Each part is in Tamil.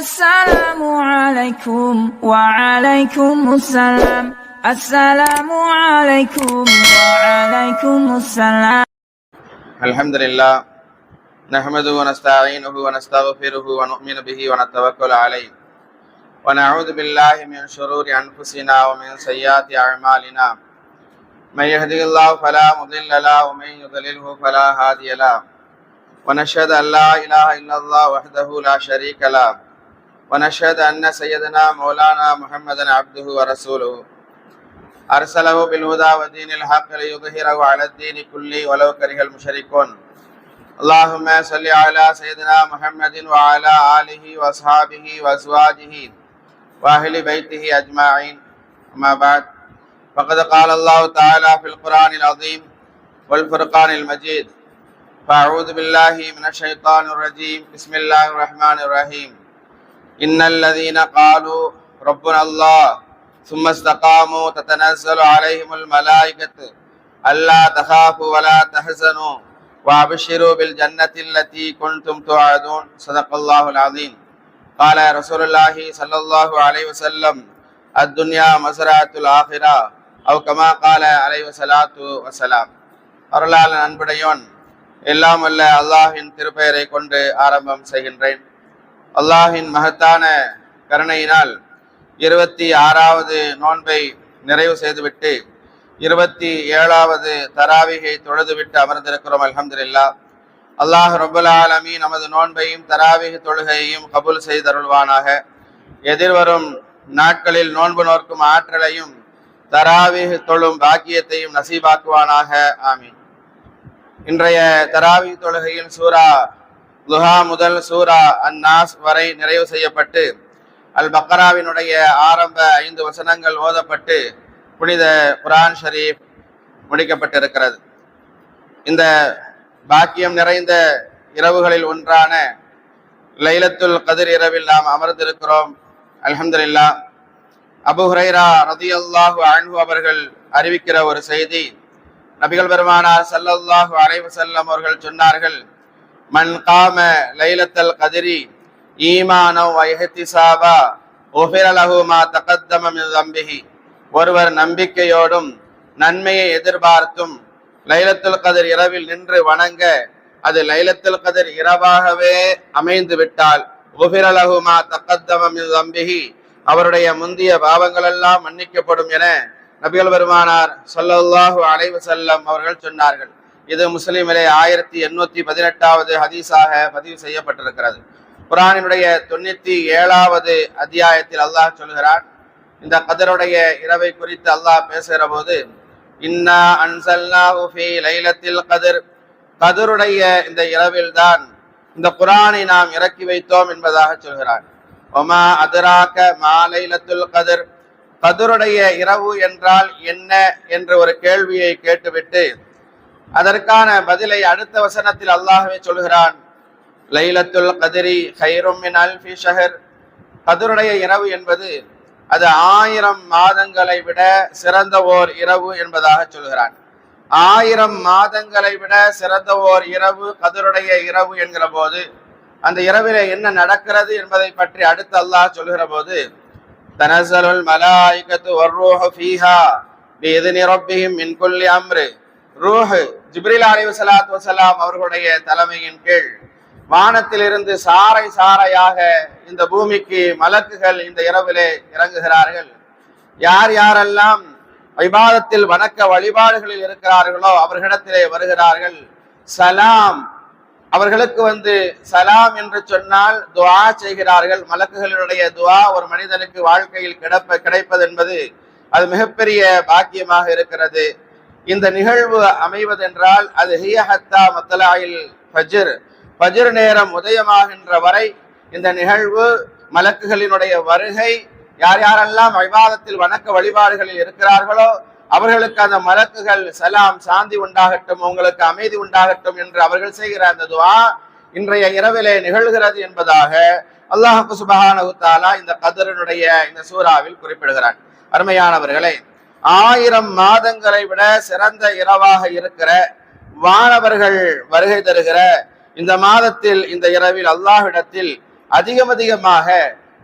السلام عليكم وعليكم السلام. السلام عليكم وعليكم السلام. الحمد لله نحمده ونستعينه ونستغفره ونؤمن به ونتوكل عليه ونعوذ بالله من شرور أنفسنا ومن سيئات أعمالنا. من يهده الله فلا مضل له ومن يضلله فلا هادي له. ونشهد أن لا إله إلا الله وحده لا شريك له ونشهد أن سيدنا مولانا محمدا عبده ورسوله أرسله بالهدى ودين الحق ليظهره على الدين كله ولو كره المشركون. اللهم صل على سيدنا محمد وعلى آله وأصحابه وأزواجه وأهل بيته أجمعين. أما بعد، فقد قال الله تعالى في القرآن العظيم والفرقان المجيد: فأعوذ بالله من الشيطان الرجيم. بسم الله الرحمن الرحيم. إن الذين قالوا ربنا الله ثم استقاموا تتنزل عليهم الملائكة ألا تخافوا ولا تحزنوا وأبشروا بالجنة التي كنتم توعدون. صدق الله العظيم. قال رسول الله صلى الله عليه وسلم: الدنيا مزرعة الآخرة أو كما قال عليه الصلاة والسلام. அருளாளன் அன்புடையோன் எல்லாம் வல்ல அல்லாஹின் திருப்பெயரை கொண்டு ஆரம்பம் செய்கின்றேன். அல்லாஹின் மகத்தான கருணையினால் 26வது நோன்பை நிறைவு செய்துவிட்டு 27வது தராவிகை தொழுதுவிட்டு அமர்ந்திருக்கிறோம். அல்ஹம்துலில்லாஹ். அல்லாஹ் ரப்பல் ஆலமீன் நமது நோன்பையும் தராவிகை தொழுகையையும் கபூல் செய்தருள்வானாக. எதிர்வரும் நாட்களில் நோன்பு நோக்கும் ஆற்றலையும் தராவிகை தொழும் பாக்கியத்தையும் நசீபாக்குவானாக. ஆமீன். இன்றைய தராவிகை தொழுகையில் சூரா லுஹா முதல் சூரா அன்னாஸ் வரை நிறைவு செய்யப்பட்டு அல் பக்ராவினுடைய ஆரம்ப 5 வசனங்கள் ஓதப்பட்டு புனித குர்ஆன் ஷரீஃப் முடிக்கப்பட்டிருக்கிறது. இந்த பாக்கியம் நிறைந்த இரவுகளில் ஒன்றான லைலத்துல் கத்ர் இரவில் நாம் அமர்ந்திருக்கிறோம். அல்ஹம்துலில்லாஹ். அபூ ஹுரைரா ரலியல்லாஹு அன்ஹு அவர்கள் அறிவிக்கிற ஒரு செய்தி, நபிகள் பெருமானார் ஸல்லல்லாஹு அலைஹி வஸல்லம் அவர்கள் சொன்னார்கள்: மன் காம லைலத்துல் கத்ரி ஈமானன் வ இஹ்திசாபா உஃபிர லஹு மா தகத்தம மின் ஸம்பிஹி. ஒருவர் நம்பிக்கையோடும் நன்மையை எதிர்பார்த்தும் லைலத்துல் கத்ர் இரவில் நின்று வணங்க அது லைலத்துல் கத்ர் இரவாகவே அமைந்து விட்டால் உஃபிர லஹு மா தகத்தம மின் ஸம்பிஹி, அவருடைய முந்திய பாவங்கள் எல்லாம் மன்னிக்கப்படும் என நபிகள் பெருமானார் ஸல்லல்லாஹு அலைஹி வஸல்லம் அவர்கள் சொன்னார்கள். இது முஸ்லிமிலே 1818வது ஹதீஸாக பதிவு செய்யப்பட்டிருக்கிறது. குர்ஆனினுடைய 97வது அத்தியாயத்தில் அல்லாஹ் சொல்கிறான், இந்த கத்ருடைய இரவை குறித்து அல்லாஹ் பேசுகிற போது, இன்னா அன்ஸல்னாஹு ஃபீ லைலத்தில் கத்ர், கத்ருடைய இந்த இரவில் தான் இந்த குர்ஆனை நாம் இறக்கி வைத்தோம் என்பதாக சொல்கிறான். வமா அத்ராக மா லைலத்துல் கத்ர், கத்ருடைய இரவு என்றால் என்ன என்ற ஒரு கேள்வியை கேட்டுவிட்டு அதற்கான பதிலை அடுத்த வசனத்தில் அல்லாஹ்வே சொல்கிறான். லைலத்துல் கத்ரி கைரும் மின் அல்ஃபி ஷஹர், கத்ருடைய இரவு என்பது அது 1000 மாதங்களை விட சிறந்த ஓர் இரவு என்பதாக சொல்கிறான். 1000 மாதங்களை விட சிறந்த ஓர் இரவு கத்ருடைய இரவு என்கிற போது அந்த இரவிலே என்ன நடக்கிறது என்பதை பற்றி அடுத்து அல்லாஹ் சொல்கிற போது, தனஸலுல் மலாயிகத்து வர்ரூஹு ஃபீஹா பிஇذن ரப்பிஹிம் மின் குல்லி அம்ர், ரூஹ் ஜிப்ரீல் அலைஹிஸ்ஸலாத்து வஸலாம் அவர்களுடைய தலைமையின் கீழ் வானத்திலிருந்து சாறை சாறையாக இந்த பூமிக்கு மலக்குகள் இந்த இரவிலே இறங்குகிறார்கள். யார் யாரெல்லாம் இபாதத்தில் வணக்க வழிபாடுகளில் இருக்கிறார்களோ அவர்களிடத்திலே வருகிறார்கள். சலாம், அவர்களுக்கு சலாம் என்று சொன்னால் துஆ செய்கிறார்கள். மலக்குகளுடைய துஆ ஒரு மனிதனுக்கு வாழ்க்கையில் கிடைப்பது என்பது அது மிகப்பெரிய பாக்கியமாக இருக்கிறது. இந்த நிகழ்வு அமைவதென்றால் அது ஹிய ஹத்தா மத்லஇல் ஃபஜ்ர், ஃபஜ்ர் நேரம் உதயமாகின்ற வரை இந்த நிகழ்வு, மலக்குகளினுடைய வருகை, யார் யாரெல்லாம் இபாதத்தில் வணக்க வழிபாடுகளில் இருக்கிறார்களோ அவர்களுக்கு அந்த மலக்குகள் சலாம், சாந்தி உண்டாகட்டும், உங்களுக்கு அமைதி உண்டாகட்டும் என்று அவர்கள் செய்கிற அந்த துஆ இன்றைய இரவிலே நிகழ்கிறது என்பதாக அல்லாஹ் சுப்ஹானஹு வ தஆலா இந்த கத்ருடைய இந்த சூறாவில் குறிப்பிடுகிறான். அருமையானவர்களே, 1000 மாதங்களை விட சிறந்த இரவாக இருக்கிற வானவர்கள் வருகை தருகிற இந்த மாதத்தில் இந்த இரவில் அல்லாஹ்விடத்தில் அதிகமாக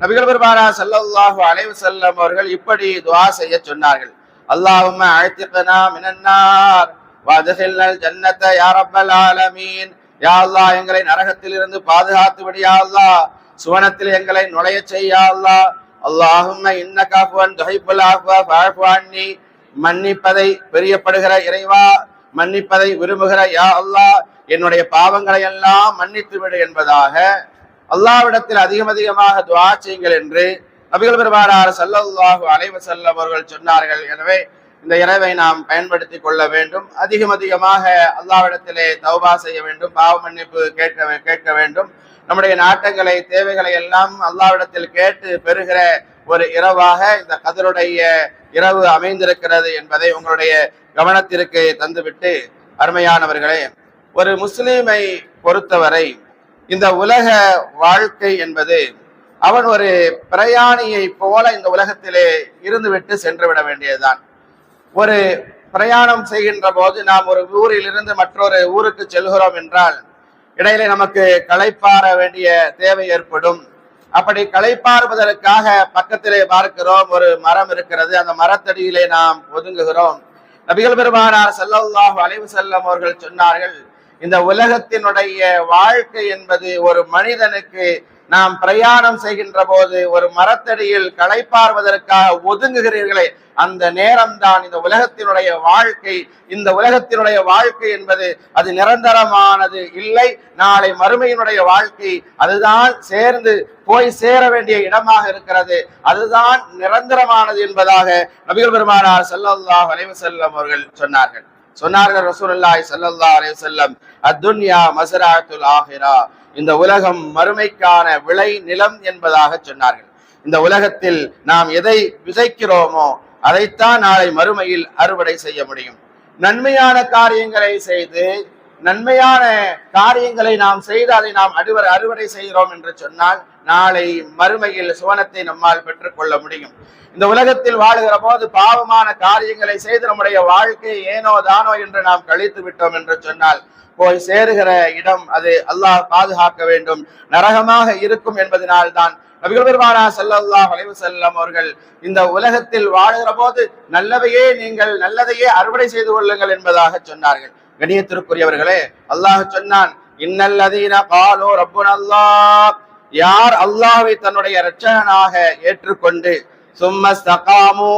நபிகள் பெருமானார் ஸல்லல்லாஹு அலைஹி வஸல்லம் அவர்கள் இப்படி துஆ செய்ய சொன்னார்கள். அல்லாஹும்ம அஅ்திக்னா மினன்னார் வஅத்கில்னல் ஜன்னத யா ரப்பல் ஆலமீன். யா அல்லாஹ், எங்களை நரகத்தில் இருந்து பாதுகாத்து விடு யா அல்லாஹ், சுவனத்தில் எங்களை நுழைய செய் யா அல்லாஹ். அல்லாஹும்ம இன்னக அஃபுவன் துஹிப்புல் அஃவ ஃபஅஃபு அன்னி. மன்னிப்பதை பிரியப்படுகிற இறைவா, மன்னிப்பதை விரும்புகிற யா அல்லாஹ், என்னுடைய பாவங்களை எல்லாம் மன்னித்து விடு என்பதாக அல்லாஹ்விடத்தில் அதிகமாக துஆ செய்யுங்கள் என்று நபிகள் பெருமானார் ஸல்லல்லாஹு அலைஹி வஸல்லம் அவர்கள் சொன்னார்கள். எனவே இந்த இரவை நாம் பயன்படுத்திக் கொள்ள வேண்டும். அதிகமாக அல்லாஹ்விடத்திலே தௌபா செய்ய வேண்டும், பாவ மன்னிப்பு கேட்க வேண்டும். நம்முடைய நாட்டங்களை, தேவைகளை எல்லாம் அல்லாஹ்விடத்தில் கேட்டு பெறுகிற ஒரு இரவாக இந்த கத்ருடைய இரவு அமைந்திருக்கிறது என்பதை உங்களுடைய கவனத்திற்கு தந்துவிட்டு, அருமையானவர்களே, ஒரு முஸ்லிமை பொறுத்தவரை இந்த உலக வாழ்க்கை என்பது அவன் ஒரு பிரயாணியை போல இந்த உலகத்திலே இருந்துவிட்டு சென்று விட வேண்டியதுதான். ஒரு பிரயாணம் செய்கின்ற போது நாம் ஒரு ஊரில் இருந்து மற்றொரு ஊருக்கு செல்கிறோம் என்றால் இடையிலே நமக்கு களைப்பாற வேண்டிய தேவை ஏற்படும். அப்படி களைப்பாறுவதற்காக பக்கத்திலே பார்க்கிறோம், ஒரு மரம் இருக்கிறது, அந்த மரத்தடியிலே நாம் ஒதுங்குகிறோம். நபிகள் பெருமானார் ஸல்லல்லாஹு அலைஹி வஸல்லம் அவர்கள் சொன்னார்கள், இந்த உலகத்தினுடைய வாழ்க்கை என்பது ஒரு மனிதனுக்கு நாம் பிரயாணம் செய்கின்ற போது ஒரு மரத்தடியில் களைப்பாறுவதற்காக ஒதுங்குகிறீர்களே, அந்த நேரம்தான் இந்த உலகத்தினுடைய வாழ்க்கை. இந்த உலகத்தினுடைய வாழ்க்கை என்பது அது நிரந்தரமானது இல்லை. நாளை மறுமையினுடைய வாழ்க்கை அதுதான் சேர்ந்து போய் சேர வேண்டிய இடமாக இருக்கிறது, அதுதான் நிரந்தரமானது என்பதாக நபிகள் பெருமானார் ஸல்லல்லாஹு அலைஹி வஸல்லம் அவர்கள் சொன்னார்கள். ரசூலுல்லாஹி ஸல்லல்லாஹு அலைஹி வஸல்லம், அத்துன்யா மஸ்ரஅத்துல் ஆஹிரா, இந்த உலகம் மறுமைக்கான விளை நிலம் என்பதாக சொன்னார்கள். இந்த உலகத்தில் நாம் எதை விதைக்கிறோமோ அதைத்தான் நாளை மறுமையில் அறுவடை செய்ய முடியும். நன்மையான காரியங்களை செய்து, நன்மையான காரியங்களை நாம் செய்து அதை நாம் அறுவடை செய்கிறோம் என்று சொன்னால் நாளை மறுமையில் சுவனத்தை நம்மால் பெற்றுக்கொள்ள முடியும். இந்த உலகத்தில் வாழுகிற போது பாவமான காரியங்களை செய்து நம்முடைய வாழ்க்கை ஏனோ தானோ என்று நாம் கழித்து விட்டோம் என்று சொன்னால் போய் சேருகிற இடம் அது அல்லாஹ் பாதுகாக்க வேண்டும், நரகமாக இருக்கும் என்பதனால் தான் நபிகள் பெருமானார் ஸல்லல்லாஹு அலைஹி வஸல்லம் அவர்கள் இந்த உலகத்தில் வாழுகிற போது நல்லதையே அறுவடை செய்து கொள்ளுங்கள் என்பதாக சொன்னார்கள். கண்ணியத்திற்குரியவர்களே, அல்லாஹ் சொன்னான், இன்னல்லதீன காலு ரப்புனல்லாஹ், யார் அல்லாஹ்வை தன்னுடைய இரட்சகனாக ஏற்றுக்கொண்டு சும்மஸ்தகாமு,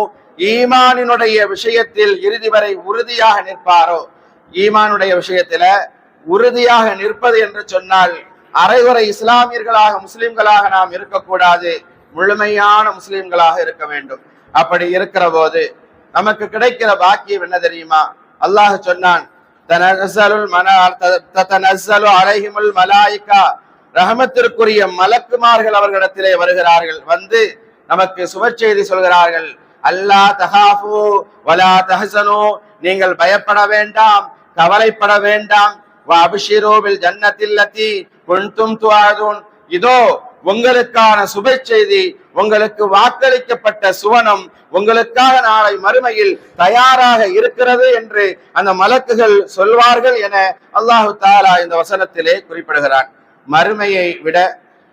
ஈமானினுடைய விஷயத்தில் இறுதி வரை உறுதியாக நிற்பாரோ. ஈமானுடைய விஷயத்துல உறுதியாக நிற்பது என்று சொன்னால் அரைகுறை இஸ்லாமியர்களாக முஸ்லிம்களாக நாம் இருக்கக்கூடாது, முழுமையான முஸ்லிம்களாக இருக்க வேண்டும். அப்படி இருக்கிற போது நமக்கு கிடைக்கிற பாக்கியம் என்ன தெரியுமா? அல்லாஹ் சொன்னான், தனஸ்ஸலு அலைஹிமுல் மலாயிகா, ரஹமத்திற்குரிய மலக்குமார்கள் அவர்களிடத்திலே வருகிறார்கள், வந்து நமக்கு சுபச்செய்தி சொல்கிறார்கள். அல்லா தஹாஃபு வலா தஹ்சனு, நீங்கள் பயப்பட வேண்டாம், கவலைப்பட வேண்டாம். வஅப்ஷிரு பில் ஜன்னத்தில்லதி குன்தும் துஆதுன், இதோ உங்களுக்கான சுப செய்தி, உங்களுக்கு வாக்களிக்கப்பட்ட சுவனம் உங்களுக்காக நாளை மறுமையில் தயாராக இருக்கிறது என்று அந்த மலக்குகள் சொல்வார்கள் என அல்லாஹு தஆலா இந்த வசனத்திலே குறிப்பிடுகிறான். மறுமையை விட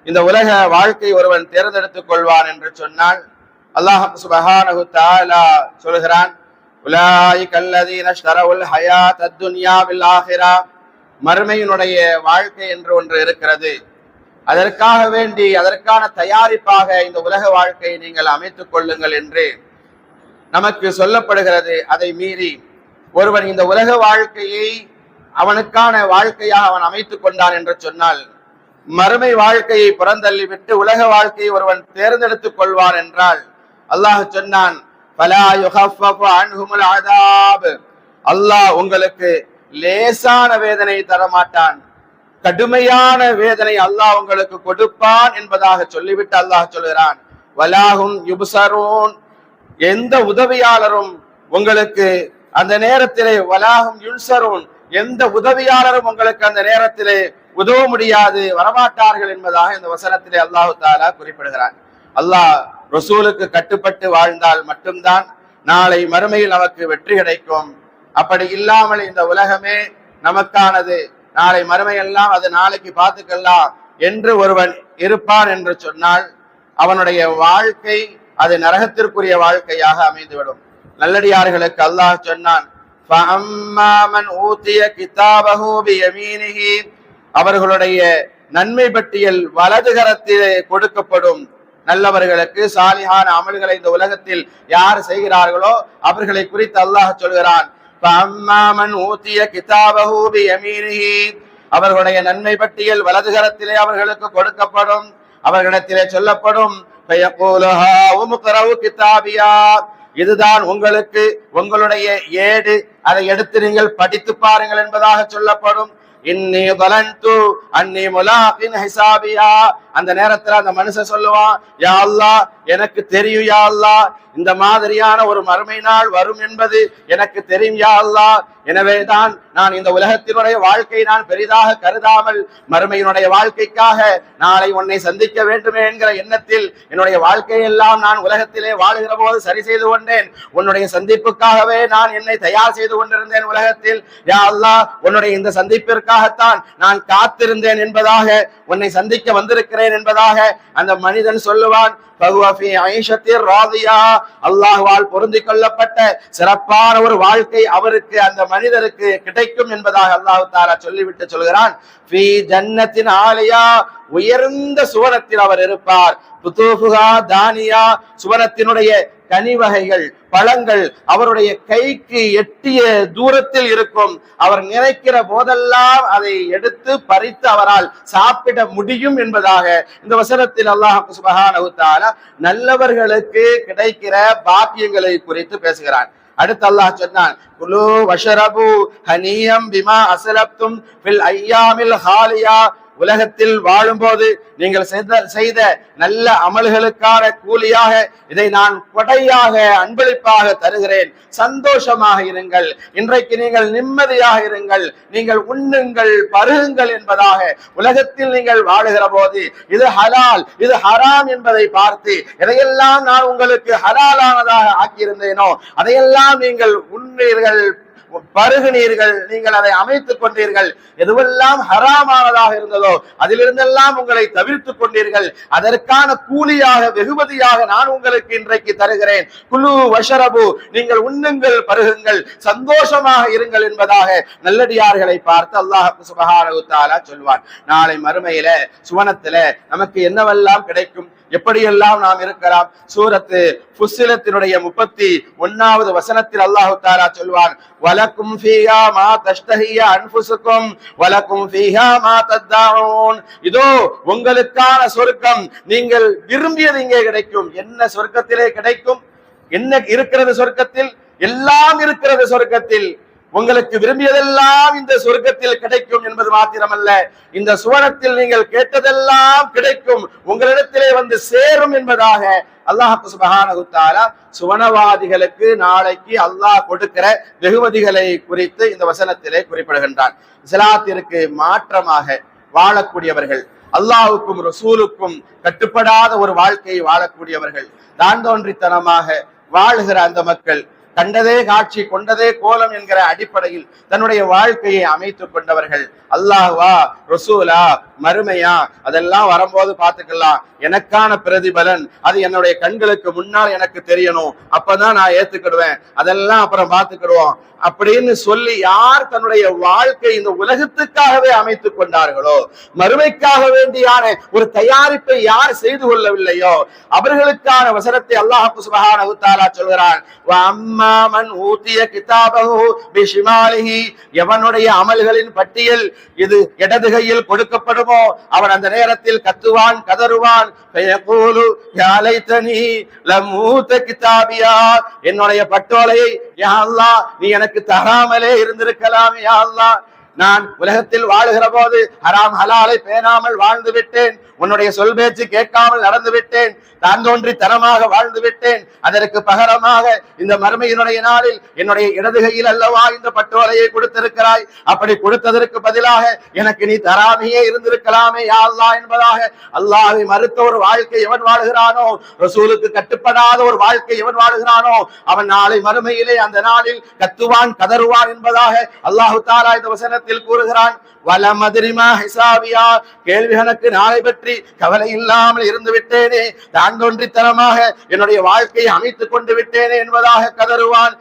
இந்த உலக வாழ்க்கை ஒருவன் தேர்ந்தெடுத்துக் கொள்வான் என்று சொன்னால் அல்லாஹ் சுப்ஹானஹு தஆலா சொல்கிறான், உலாயிக அல்லதீன இஷ்தரவுல் ஹயாத்தத் துன்யா பில் ஆகிரா, மறுமையினுடைய வாழ்க்கை என்று ஒன்று இருக்கிறது, அதற்காக வேண்டி அதற்கான தயாரிப்பாக இந்த உலக வாழ்க்கையை நீங்கள் அமைத்துக் கொள்ளுங்கள் என்று நமக்கு சொல்லப்படுகிறது. அதை மீறி ஒருவன் இந்த உலக வாழ்க்கையை அவனுக்கான வாழ்க்கையாக அவன் அமைத்துக் கொண்டான் என்று சொன்னால், மறுமை வாழ்க்கையை புறந்தள்ளிவிட்டு உலக வாழ்க்கையை ஒருவன் தேர்ந்தெடுத்துக் கொள்வான் என்றால் அல்லாஹ் சொன்னான், ஃபலா யுகஃபஃபு அன்ஹுமுல் அஸாப், அல்லாஹ் உங்களுக்கு லேசான வேதனை தரமாட்டான், கடுமையான வேதனை அல்லாஹ் உங்களுக்கு கொடுப்பான் என்பதாக சொல்லிவிட்டு அல்லாஹ் சொல்கிறான், வலாஹும் யுப்சரூன், எந்த உதவியாளரும் உங்களுக்கு அந்த நேரத்திலே, வலாஹும் யுன்சரூன், எந்த உதவியாளரும் உங்களுக்கு அந்த நேரத்திலே உதவ முடியாது, வரமாட்டார்கள் என்பதாக இந்த வசனத்திலே அல்லாஹு தஆலா குறிப்பிடுகிறான். அல்லாஹ் ரசூலுக்கு கட்டுப்பட்டு வாழ்ந்தால் மட்டும்தான் நாளை மறுமையில் நமக்கு வெற்றி கிடைக்கும். அப்படி இல்லாமல் இந்த உலகமே நமக்கானது, நாளை மறுமையெல்லாம் அது நாளைக்கு பார்த்துக்கலாம் என்று ஒருவன் இருப்பான் என்று சொன்னால் அவனுடைய வாழ்க்கை அது நரகத்திற்குரிய வாழ்க்கையாக அமைந்துவிடும். நல்லடியார்களுக்கு அல்லாஹ் சொன்னான், அவர்களுடைய நன்மை பட்டியல் வலது கரத்திலே கொடுக்கப்படும். நல்லவர்களுக்கு சாலிஹான அமல்களை இந்த உலகத்தில் யார் செய்கிறார்களோ அவர்களை குறித்து அல்லாஹ் சொல்கிறான், அவர்களுடைய நன்மை பட்டியல் வலது கரத்திலே அவர்களுக்கு கொடுக்கப்படும். அவர்களிடத்திலே சொல்லப்படும், இதுதான் உங்களுக்கு உங்களுடைய ஏடு, அதை எடுத்து நீங்கள் படித்து பாருங்கள் என்பதாக சொல்லப்படும். இன்னி வலந்து அன்னி முலாகின் ஹிசாபியா, அந்த நேரத்துல அந்த மனுஷன் சொல்லுவான், யா அல்லாஹ் எனக்கு தெரியும் யா அல்லாஹ், இந்த மாதிரியான ஒரு மறுமை நாள் வரும் என்பது எனக்கு தெரியும் யா அல்லாஹ். எனவேதான் நான் இந்த உலகத்தினுடைய வாழ்க்கை நான் பெரிதாக கருதாமல் மறுமையினுடைய வாழ்க்கைக்காக நாளை உன்னை சந்திக்க வேண்டுமே என்கிற எண்ணத்தில் என்னுடைய வாழ்க்கையெல்லாம் நான் உலகத்திலே வாழுகிற போது சரி செய்து கொண்டேன். உன்னுடைய சந்திப்புக்காகவே நான் என்னை தயார் செய்து கொண்டிருந்தேன் உலகத்தில். யா அல்லாஹ், உன்னுடைய இந்த சந்திப்பிற்காகத்தான் நான் காத்திருந்தேன் என்பதாக, உன்னை சந்திக்க வந்திருக்கிறேன் என்பதாக அந்த மனிதன் சொல்லுவான். அல்லாஹ்வால் பொருந்திக் கொள்ளப்பட்ட சிறப்பான ஒரு வாழ்க்கை அவருக்கு, அந்த மனிதருக்கு கிடைக்கும் என்பதாக அல்லாஹ் தஆலா சொல்லிவிட்டு சொல்கிறான், ஃபீ ஜன்னத்தின் ஆலியா, உயர்ந்த சுவனத்தில் அவர் இருப்பார். புதூஃபுஹா தானியா, சுவனத்தினுடைய கனி வகைகள் பழங்கள் அவருடைய கைக்கு எட்டிய தூரத்தில் இருக்கும். அவர் நினைக்கிற போதெல்லாம் அதை எடுத்து பறித்து அவரால் சாப்பிட முடியும் என்பதாக இந்த வசனத்தில் அல்லாஹ் சுப்ஹானஹு வ தஆலா நல்லவர்களுக்கு கிடைக்கிற பாக்கியங்களை குறித்து பேசுகிறான். அடுத்து அல்லாஹ் சொன்னான், குலு வஷரபு ஹனியம் பிமா அஸ்லப்தும் ஃபில் அய்யாமில் ஹாலியா, உலகத்தில் வாழும்போது நீங்கள் செய்த நல்ல அமல்களுக்கான கூலியாக இதை நான் கொடையாக அன்பளிப்பாக தருகிறேன். சந்தோஷமாக இருங்கள், இன்றைக்கு நீங்கள் நிம்மதியாக இருங்கள், நீங்கள் உண்ணுங்கள் பருகுங்கள் என்பதாக உலகத்தில் நீங்கள் வாழுகிற போது இது ஹலால் இது ஹராம் என்பதை பார்த்து எதையெல்லாம் நான் உங்களுக்கு ஹலாலானதாக ஆக்கியிருந்தேனோ அதையெல்லாம் நீங்கள் உண்ணீர்கள் பருகுனீர்கள், நீங்கள் அதை அமைத்துக் கொண்டீர்கள். எதுவெல்லாம் ஹராமானதாக இருந்ததோ அதிலிருந்தெல்லாம் உங்களை தவிர்த்து கொண்டீர்கள். அதற்கான கூலியாக வெகுமதியாக நான் உங்களுக்கு இன்றைக்கு தருகிறேன். குலு வஷரபு, நீங்கள் உண்ணுங்கள் பருகுங்கள் சந்தோஷமாக இருங்கள் என்பதாக நல்லடியார்களை பார்த்து அல்லாஹ் சுப்ஹானஹு வ தஆலா சொல்வான். நாளை மறுமையில சுவனத்தில நமக்கு என்னவெல்லாம் கிடைக்கும், எப்படியெல்லாம் நாம் இருக்கலாம். சூரத்து ஃபுஸ்ஸிலத்தினுடைய 31வது வசனத்தில் அல்லாஹ் தஆலா சொல்வான், வலக்கும் ஃபீஹா மா தஷ்தஹிய அன்ஃபுசுக்கும் வலக்கும் ஃபீஹா மா தத்தஊன், இதோ உங்களுக்கான சொர்க்கம், நீங்கள் விரும்பியது இங்கே கிடைக்கும். என்ன சொர்க்கத்திலே கிடைக்கும்? என்ன இருக்கிறது சொர்க்கத்தில்? எல்லாம் இருக்கிறது சொர்க்கத்தில். உங்களுக்கு விரும்பியதெல்லாம் இந்த சொர்க்கத்தில் கிடைக்கும் என்பது மாத்திரமல்ல, இந்த சுவனத்தில் நீங்கள் கேட்டதெல்லாம் கிடைக்கும், உங்களிடத்திலே வந்து சேரும் என்பதாக அல்லாஹ் சுப்ஹானஹு வ தஆலா சுவனவாதிகளுக்கு நாளைக்கு அல்லாஹ் கொடுக்கிற வெகுமதிகளை குறித்து இந்த வசனத்திலே குறிப்பிடுகின்றான். இஸ்லாத்திற்கு மாற்றமாக வாழக்கூடியவர்கள், அல்லாஹ்வுக்கும் ரசூலுக்கும் கட்டுப்படாத ஒரு வாழ்க்கையை வாழக்கூடியவர்கள், தான் தோன்றித்தனமாக வாழுகிற அந்த மக்கள், கண்டதே காட்சி கொண்டதே கோலம் என்கிற அடிப்படையில் தன்னுடைய வாழ்க்கையை அமைத்துக் கொண்டவர்கள், அல்லாஹ்வா ரசூலா மறுமையா அதெல்லாம் வரும்போது பார்த்துக்கலாம், எனக்கான பிரதிபலன் அது என்னுடைய கண்களுக்கு முன்னால் எனக்கு தெரியணும், அப்பதான் நான் ஏத்துக்கிடுவேன், அதெல்லாம் அப்புறம் பார்த்துக்கிடுவோம் அப்படின்னு சொல்லி யார் தன்னுடைய வாழ்க்கை இந்த உலகத்துக்காகவே அமைத்துக் கொண்டார்களோ, மறுமைக்காக வேண்டியான ஒரு தயாரிப்பை யார் செய்து கொள்ளவில்லையோ அவர்களுக்கான வசனத்தை அல்லாஹ் சுப்ஹானஹு வ தஆலா சொல்கிறான். வஅம்மாமன் ஊதிய கிதாபஹு பிஷிமாலிஹி, எவனுடைய அமல்களின் பட்டியல் இது இடது கையில் கொடுக்கப்படுமோ அவன் அந்த நேரத்தில் கத்துவான் கதறுவான். ஃபயகூலு யா லைதனி லம் ஊத கிதாபியா, என்னுடைய பட்டோலையை யா அல்லாஹ் நீ எனக்கு தராமலே இருந்திருக்கலாம். யா அல்லாஹ், நான் உலகத்தில் வாழுகிற போது ஹராம் ஹலாலை பேணாமல் வாழ்ந்து விட்டேன், உன்னுடைய சொல் பேச்சு கேட்காமல் நடந்து விட்டேன், தான் தோன்றி தனமாக வாழ்ந்து விட்டேன். அதற்கு பகரமாக இந்த மறுமையினுடைய நாளில் என்னுடைய இடது கையில் அல்லவா இந்த பட்டோலையை கொடுத்திருக்கிறாய், அப்படி கொடுத்ததற்கு பதிலாக எனக்கு நீ தராமையே இருந்திருக்கலாமே யா அல்லாஹ் என்பதாக அல்லாஹ்வை மறுத்த ஒரு வாழ்க்கை எவன் வாழுகிறானோ, ரசூலுக்கு கட்டுப்படாத ஒரு வாழ்க்கை எவன் வாழுகிறானோ அவன் நாளை மறுமையிலே அந்த நாளில் கத்துவான் கதறுவான் என்பதாக அல்லாஹ் தஆலா இந்த வசனத்தில் கூறுகிறான். வலம் அதிரிமா ஹிசாபியா, கேள்வி கணக்கு நாளை பற்றி கவலை இல்லாமல் இருந்து விட்டேனே, தான் தோன்றித்தனமாக என்னுடைய வாழ்க்கையை அமைத்துக் கொண்டு விட்டேனே என்பதாக கதறுவான்.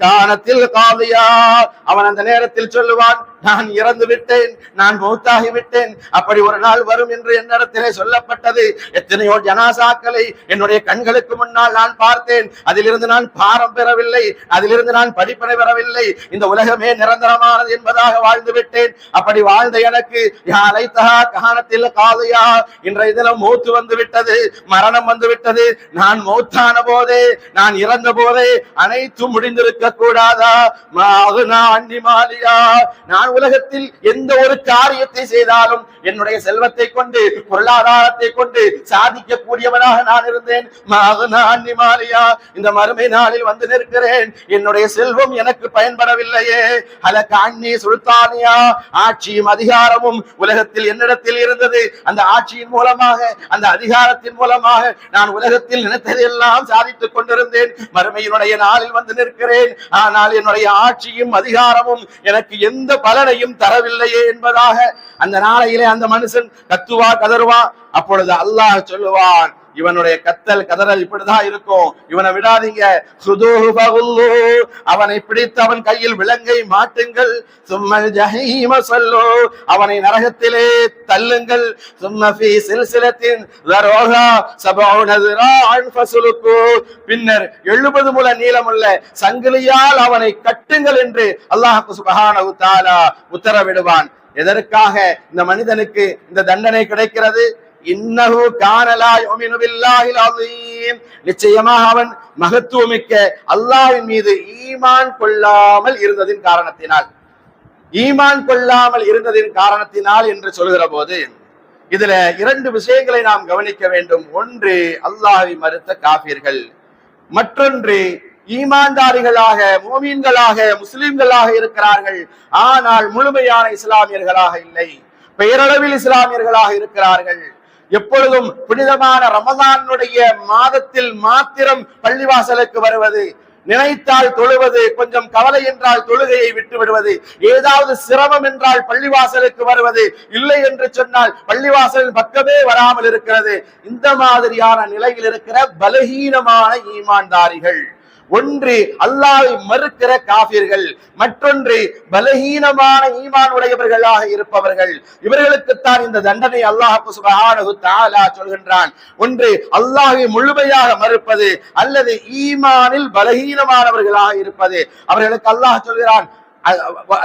கானத்தில் காவியா, அவன் அந்த நேரத்தில் சொல்லுவான், நான் இறந்து விட்டேன், நான் மௌத்தாகி விட்டேன். அப்படி ஒரு நாள் வரும் என்று என்னிடத்திலே சொல்லப்பட்டது. எத்தனையோ ஜனாசாக்களை என்னுடைய கண்களுக்கு முன்னால் நான் பார்த்தேன். அதிலிருந்து நான் பாரம் பெறவில்லை, அதிலிருந்து நான் படிப்பனை பெறவில்லை. இந்த உலகமே நிரந்தரமானது என்பதாக வாழ்ந்து விட்டேன். அப்படி வாழ்ந்த எனக்கு கானத்தில் காவியா, இன்றைய தினம் மௌத்து வந்து விட்டது, மரணம் வந்து விட்டது. நான் மௌத்தான போதே, நான் இறந்த போதே அனைத்தும் முடிந்திருக்க கூடாதா? நான் உலகத்தில் எந்த ஒரு காரியத்தை செய்தாலும் என்னுடைய செல்வத்தை கொண்டு, பொருளாதாரத்தை கொண்டு சாதிக்க கூடியவனாக நான் இருந்தேன். இந்த மறுமை நாளில் வந்து நிற்கிறேன், என்னுடைய செல்வம் எனக்கு பயன்படவில்லையே. அலகான்னி சுல்தானியா, ஆட்சியும் அதிகாரமும் உலகத்தில் என்னிடத்தில் இருந்தது. அந்த ஆட்சியின் மூலமாக, அந்த அதிகாரத்தின் மூலமாக நான் உலகத்தில் நினைத்ததெல்லாம் சாதித்துக் கொண்டிருந்தேன். மறுமையினுடைய நாளில் வந்து நிற்கிறேன், ஆனால் என்னுடைய ஆட்சியும் அதிகாரமும் எனக்கு எந்த பலனையும் தரவில்லையே என்பதாக அந்த நாளையிலே அந்த மனுஷன் கதறுவா. அப்பொழுது அல்லாஹ் சொல்லுவான், இவனுடைய கத்தல் கதறல் இப்படிதான் இருக்கும், இவனை விடாதீங்க. அவனை பிடித்து அவன் கையில் விலங்கை மாட்டுங்கள். சும்மல் ஜஹீம சொல்லோ, அவனை நரகத்திலே தள்ளுங்கள். சும்மஃபி சில்சிலத்தின் தரோஹா சபஊன ذراعًا ஃபஸ்லுகூ, பின்னர் 70 முழ நீளமுள்ள சங்கிலியால் அவனை கட்டுங்கள் என்று அல்லாஹ் சுப்ஹானஹு தஆலா உத்தரவிடுவான். எதற்காக இந்த மனிதனுக்கு இந்த தண்டனை கிடைக்கிறது? இன்னஹு கான லா யுமினு பில்லாஹில் அஸீம், நிச்சயமாக அவன் மகத்துவமிக்க அல்லாஹ்வின் மீது ஈமான் கொள்ளாமல் இருந்ததின் காரணத்தினால், ஈமான் கொள்ளாமல் இருந்ததின் காரணத்தினால் என்று சொல்கிற போது இதுல 2 விஷயங்களை நாம் கவனிக்க வேண்டும். ஒன்று, அல்லாஹ்வை மறுத்த காஃபிர்கள். மற்றொன்று, ஈமான்தாரிகளாக, மூமீன்களாக, முஸ்லிம்களாக இருக்கிறார்கள், ஆனால் முழுமையான இஸ்லாமியர்களாக இல்லை, பெயரளவில் இஸ்லாமியர்களாக இருக்கிறார்கள். எப்பொழுதும் புனிதமான ரமதானுடைய மாதத்தில் மாத்திரம் பள்ளிவாசலுக்கு வருவது, நினைத்தால் தொழுவது, கொஞ்சம் கவலை என்றால் தொழுகையை விட்டு விடுவது, ஏதாவது சிரமம் என்றால் பள்ளிவாசலுக்கு வருவது, இல்லை என்று சொன்னால் பள்ளிவாசலின் பக்கமே வராமல் இருக்கிறது. இந்த மாதிரியான நிலையில் இருக்கிற பலகீனமான ஈமான்தாரிகள். ஒன்று அல்லாஹ்வை மறுக்கிற காஃபிர்கள், மற்றொன்று பலகீனமான ஈமான் உடையவர்களாக இருப்பவர்கள். இவர்களுக்குத்தான் இந்த தண்டனை அல்லாஹ் சுப்ஹானஹு தஆலா சொல்கின்றான். ஒன்று அல்லாஹ்வை முழுமையாக மறுப்பது, அல்லது ஈமானில் பலகீனமானவர்களாக இருப்பது. அவர்களுக்கு அல்லாஹ் சொல்கிறான்,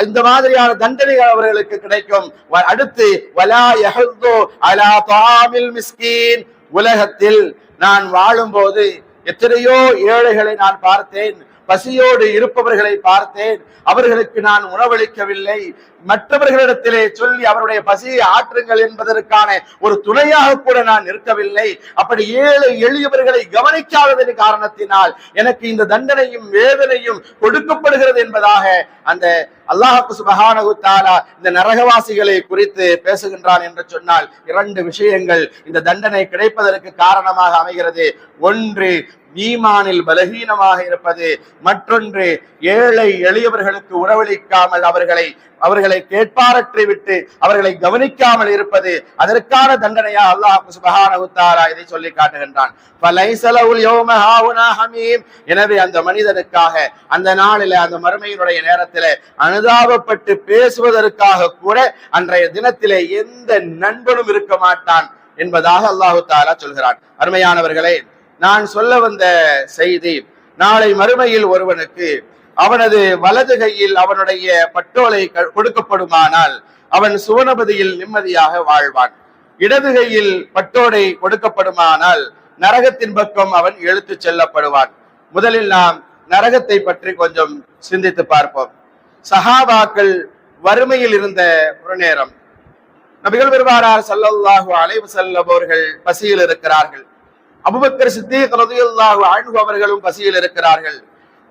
இந்த மாதிரியான தண்டனைகள் அவர்களுக்கு கிடைக்கும். அடுத்து வலா யஹுது அலா தஆமில் மிஸ்கீன், உலகத்தில் நான் வாழும்போது எத்தனையோ ஏழைகளை நான் பார்த்தேன், பசியோடு இருப்பவர்களை பார்த்தேன், அவர்களுக்கு நான் உணவளிக்கவில்லை. மற்றவர்களிடத்திலே சொல்லி அவருடைய பசியை ஆற்றுங்கள் என்பதற்கான ஒரு துணையாக கூட நான் நிற்கவில்லை. அப்படி ஏழை எளியவர்களை கவனிக்காததன் காரணத்தினால் எனக்கு இந்த தண்டனையும் வேதனையும் கொடுக்கப்படுகிறது என்பதாக அந்த அல்லாஹ் சுப்ஹானஹு தஆலா இந்த நரகவாசிகளை குறித்து பேசுகின்றான் என்று சொன்னால் 2 விஷயங்கள் இந்த தண்டனை கிடைப்பதற்கு காரணமாக அமைகிறது. ஒன்று, ஈமானில் பலகீனமாக இருப்பது, மற்றொன்று ஏழை எளியவர்களுக்கு உணவளிக்காமல் அவர்களை கேட்பாரற்றி விட்டு அவர்களை கவனிக்காமல் இருப்பது. அதற்கான தண்டனையா அல்லாஹ் சுப்ஹானஹு தஆலா இதை சொல்லி காட்டுகின்றான். ஃபலைஸலஹுல் யௌம ஹாவுனா ஹமீம், எனவே அந்த மனிதனுக்காக அந்த நாளிலே, அந்த மறுமையினுடைய நேரத்திலே அனுதாபப்பட்டு பேசுவதற்காக கூட அன்றைய தினத்திலே எந்த நண்பனும் இருக்க மாட்டான் என்பதாக அல்லாஹ் தஆலா சொல்கிறான். அருமையானவர்களே, நான் சொல்ல வந்த செய்தி, நாளை மறுமையில் ஒருவனுக்கு அவனது வலது கையில் அவனுடைய பட்டோலை கொடுக்கப்படுமானால் அவன் சுவனபதியில் நிம்மதியாக வாழ்வான். இடது கையில் பட்டோலை கொடுக்கப்படுமானால் நரகத்தின் பக்கம் அவன் இழுத்து செல்லப்படுவான். முதலில் நாம் நரகத்தை பற்றி கொஞ்சம் சிந்தித்து பார்ப்போம். சஹாபாக்கள் வறுமையில் இருந்த ஒரு நேரம் நபிகள் பெருமானார் ஸல்லல்லாஹு அலைஹி வஸல்லம் அவர்கள் பசியில் இருக்கிறார்கள். அபூபக்கர் சித்தீக் ரலியல்லாஹு அன்ஹு அவர்களும் பசியில் இருக்கிறார்கள்.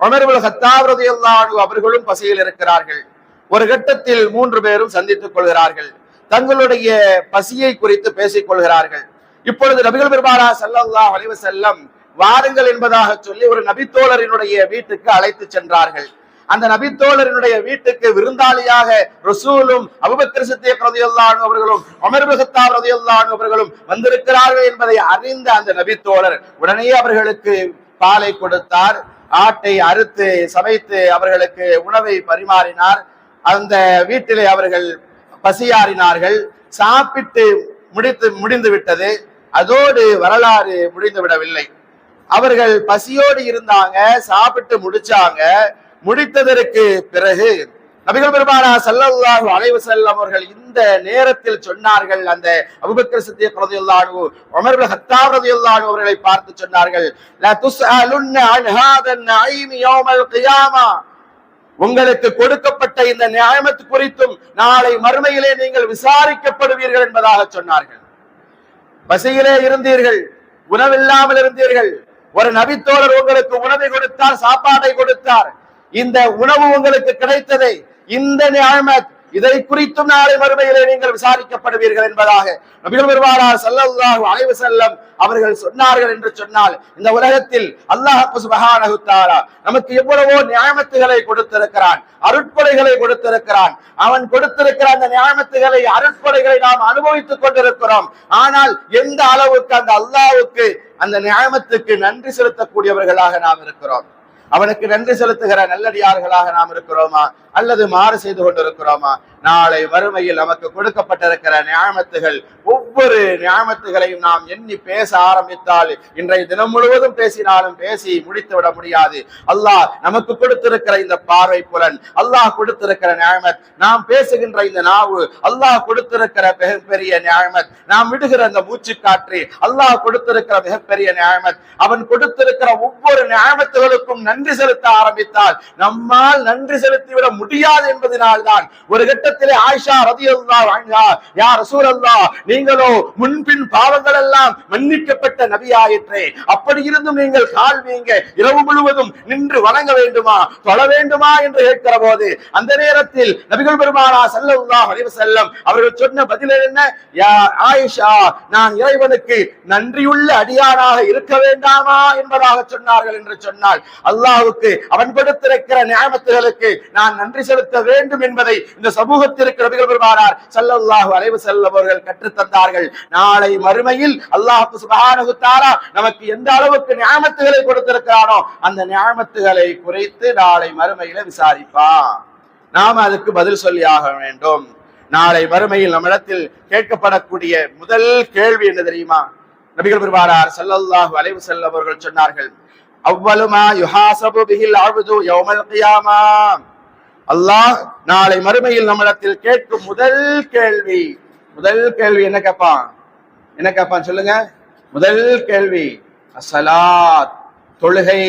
உமர் இப்னு கத்தாப் ரலியல்லாஹு அன்ஹு அவர்களும் பசியில் இருக்கிறார்கள். ஒரு கட்டத்தில் 3 பேரும் சந்தித்துக் கொள்கிறார்கள். தங்களுடைய பசியை குறித்து பேசிக் கொள்கிறார்கள். இப்பொழுது நபிகள் பெருமானார் ஸல்லல்லாஹு அலைஹி வஸல்லம் வாருங்கள் என்பதாக சொல்லி ஒரு நபித்தோழரினுடைய வீட்டுக்கு அழைத்து சென்றார்கள். அந்த நபித்தோழரினுடைய வீட்டுக்கு விருந்தாளியாக ரசூலும் அபூபக்கர் சித்திக் ரலியல்லாஹு அன்ஹு அவர்களும் உமர் இப்னு கத்தாப் ரலியல்லாஹு அன்ஹு அவர்களும் வந்திருக்கிறார்கள் என்பதை அறிந்த அந்த நபித்தோழர் உடனே அவர்களுக்கு பாலை கொடுத்தார். ஆட்டை அறுத்து சமைத்து அவர்களுக்கு உணவை பரிமாறினார். அந்த வீட்டிலே அவர்கள் பசியாறினார்கள். சாப்பிட்டு முடிந்து விட்டது. அதோடு வரலாறு முடிந்து விடவில்லை. அவர்கள் பசியோடு இருந்தாங்க, சாப்பிட்டு முடிச்சாங்க. முடித்ததற்கு பிறகு நபிகள் பெருமானார் ஸல்லல்லாஹு அலைஹி வஸல்லம் அவர்கள் இந்த நேரத்தில் சொன்னார்கள், அந்த அபூபக்கர் சித்திக் ரலியல்லாஹு அன்ஹு உமர் இப்னு கத்தாப் ரலியல்லாஹு அன்ஹு அவர்களை பார்த்து சொன்னார்கள், லா துஸ்அலுன்ன அன் ஹாதா நஈம் யௌமல் கியாமா, உங்களுக்கு கொடுக்கப்பட்ட இந்த நியாமத் குறித்தும் நாளை மறுமையிலே நீங்கள் விசாரிக்கப்படுவீர்கள் என்பதாக சொன்னார்கள். பசியிலே இருந்தீர்கள், உணவில்லாமல் இருந்தீர்கள். ஒரு நபித்தோழர் உங்களுக்கு உணவை கொடுத்தார், சாப்பாடை கொடுத்தார். இந்த உணவு உங்களுக்கு கிடைத்ததை, இந்த நியாமத், இதை குறித்தும் நாளை மறுமையிலே நீங்கள் விசாரிக்கப்படுவீர்கள் என்பதாக நபிகள் பெருமானார் ஸல்லல்லாஹு அலைஹி வஸல்லம் அவர்கள் சொன்னார்கள் என்று சொன்னால், இந்த உலகத்தில் அல்லாஹ் சுப்ஹானஹு தஆலா நமக்கு எவ்வளவோ நியாமத்துகளை கொடுத்திருக்கிறான், அருட்கொடைகளை கொடுத்திருக்கிறான். அவன் கொடுத்திருக்கிற அந்த நியாமத்துகளை, அருட்கொடைகளை நாம் அனுபவித்துக் கொண்டிருக்கிறோம். ஆனால் எந்த அளவுக்கு அந்த அல்லாஹ்வுக்கு, அந்த நியாமத்துக்கு நன்றி செலுத்தக்கூடியவர்களாக நாம் இருக்கிறோம்? அவனுக்கு நன்றி செலுத்துகிற நல்லடியார்களாக நாம் இருக்கிறோமா, அல்லது மாறு செய்து கொண்டிருக்கிறோமா? நாளை மறுமையில் நமக்கு கொடுக்கப்பட்டிருக்கிற நியாமத்துகள், ஒவ்வொரு நியாமத்துகளையும் நாம் எண்ணி பேச ஆரம்பித்தால் இன்றைய தினம் முழுவதும் பேசினாலும் பேசி முடித்து விட முடியாது. அல்லாஹ் நமக்கு கொடுத்திருக்கிற இந்த பார்வை புலன், அல்லாஹ் கொடுத்திருக்கிற நியாமத், நாம் பேசுகின்ற இந்த நாவு, அல்லாஹ் கொடுத்திருக்கிற மிகப்பெரிய நியாமத், நாம் விடுகிற அந்த மூச்சு காற்று, அல்லாஹ் கொடுத்திருக்கிற மிகப்பெரிய நியாமத். அவன் கொடுத்திருக்கிற ஒவ்வொரு நியாமத்துகளுக்கும் நன்றி செலுத்த ஆரம்பித்தால் நம்மால் நன்றி செலுத்திவிட முடியாது என்பதனால்தான் ஒரு கட்டத்திலே ஆயிஷா ரலியல்லாஹு அன்ஹா, யா ரசூலல்லாஹ், நீங்களோ முன்பின் பாவங்கள் எல்லாம் மன்னிக்கப்பட்ட நபியாயிற்றே, அப்படி இருந்தும் நீங்கள் கால் வீங்க இரவு முழுவதும் நின்று வணங்க வேண்டுமா, தொழ வேண்டுமா என்று கேட்கிற போது, அந்த நேரத்தில் நபிகள் பெருமானார் ஸல்லல்லாஹு அலைஹி வஸல்லம் அவர்கள் சொன்ன பதில் என்ன? யா ஆயிஷா, நான் இறைவனுக்கு நன்றியுள்ள அடியானாக இருக்க வேண்டாமா என்பதாக சொன்னார்கள். என்று சொன்னால் அல்லாஹ்வுக்கு அவன் கொடுத்திருக்கிற நியாமத்துகளுக்கு நான் நன்றி செலுத்த வேண்டும் என்பதை இந்த சமூகத்திற்கு நபிகள் பெருமானார் ஸல்லல்லாஹு அலைஹி வஸல்லம் அவர்கள் கற்றுத் தந்தார்கள். நாளை மறுமையில் அல்லாஹ் சுப்ஹானஹு தஆலா நமக்கு எந்த அளவுக்கு நியாமத்துகளை கொடுத்திருக்கிறானோ அந்த நியாமத்துகளை குறித்து நாளை மறுமையில விசாரிப்பான். நாம அதுக்கு பதில் சொல்லி ஆக வேண்டும். நாளை மறுமையில் நம்மிடத்தில் கேட்கப்படக்கூடிய முதல் கேள்வி என்ன தெரியுமா? நபிகள் பெருமானார் ஸல்லல்லாஹு அலைஹி வஸல்லம் அவர்கள் சொன்னார்கள், அவ்வலு மா யுஹாஸபு பிஹில் அப்து யௌமல் கியாமா. அல்லாஹ் நாளை மறுமையில் நம்மிடத்தில் கேட்கும் முதல் கேள்வி என்ன கேட்பான்? என்ன கேட்பான் சொல்லுங்க? முதல் கேள்வி அஸ்ஸலாத், தொழுகை.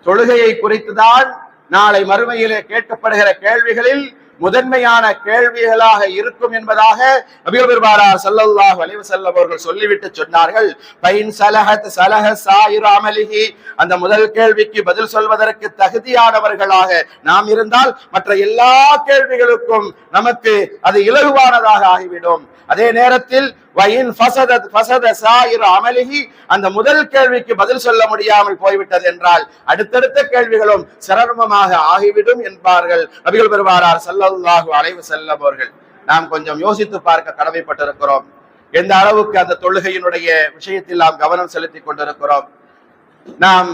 தொழுகையை குறித்துதான் நாளை மறுமையிலே கேட்கப்படுகிற கேள்விகளில் முதன்மையான கேள்விகளாக இருக்கும் என்பதாக நபிகள் பெருமானார் ஸல்லல்லாஹு அலைஹி வஸல்லம் அவர்கள் சொல்லிவிட்டு சொன்னார்கள், பைன் ஸலஹத் ஸலஹ ஸாயிரு அமலிஹி. அந்த முதல் கேள்விக்கு பதில் சொல்வதற்கு தகுதியானவர்களாக நாம் இருந்தால் மற்ற எல்லா கேள்விகளுக்கும் நமக்கு அது இலகுவானதாக ஆகிவிடும். அதே நேரத்தில் வயின் ஃபஸதத் ஃபஸத ஸாயிரு அமலிஹி, அந்த முதல் கேள்விக்கு பதில் சொல்ல முடியாமல் போய்விட்டது என்றால் அடுத்தடுத்த கேள்விகளும் சிரமமாக ஆகிவிடும் என்பார்கள் நபிகள் பெருமானார் ஸல்லல்லாஹு அலைஹி வஸல்லம் அவர்கள். நாம் கொஞ்சம் யோசித்து பார்க்க கடமைப்பட்டிருக்கிறோம். எந்த அளவுக்கு அந்த தொழுகையினுடைய விஷயத்தில் நாம் கவனம் செலுத்தி கொண்டிருக்கிறோம்? நாம்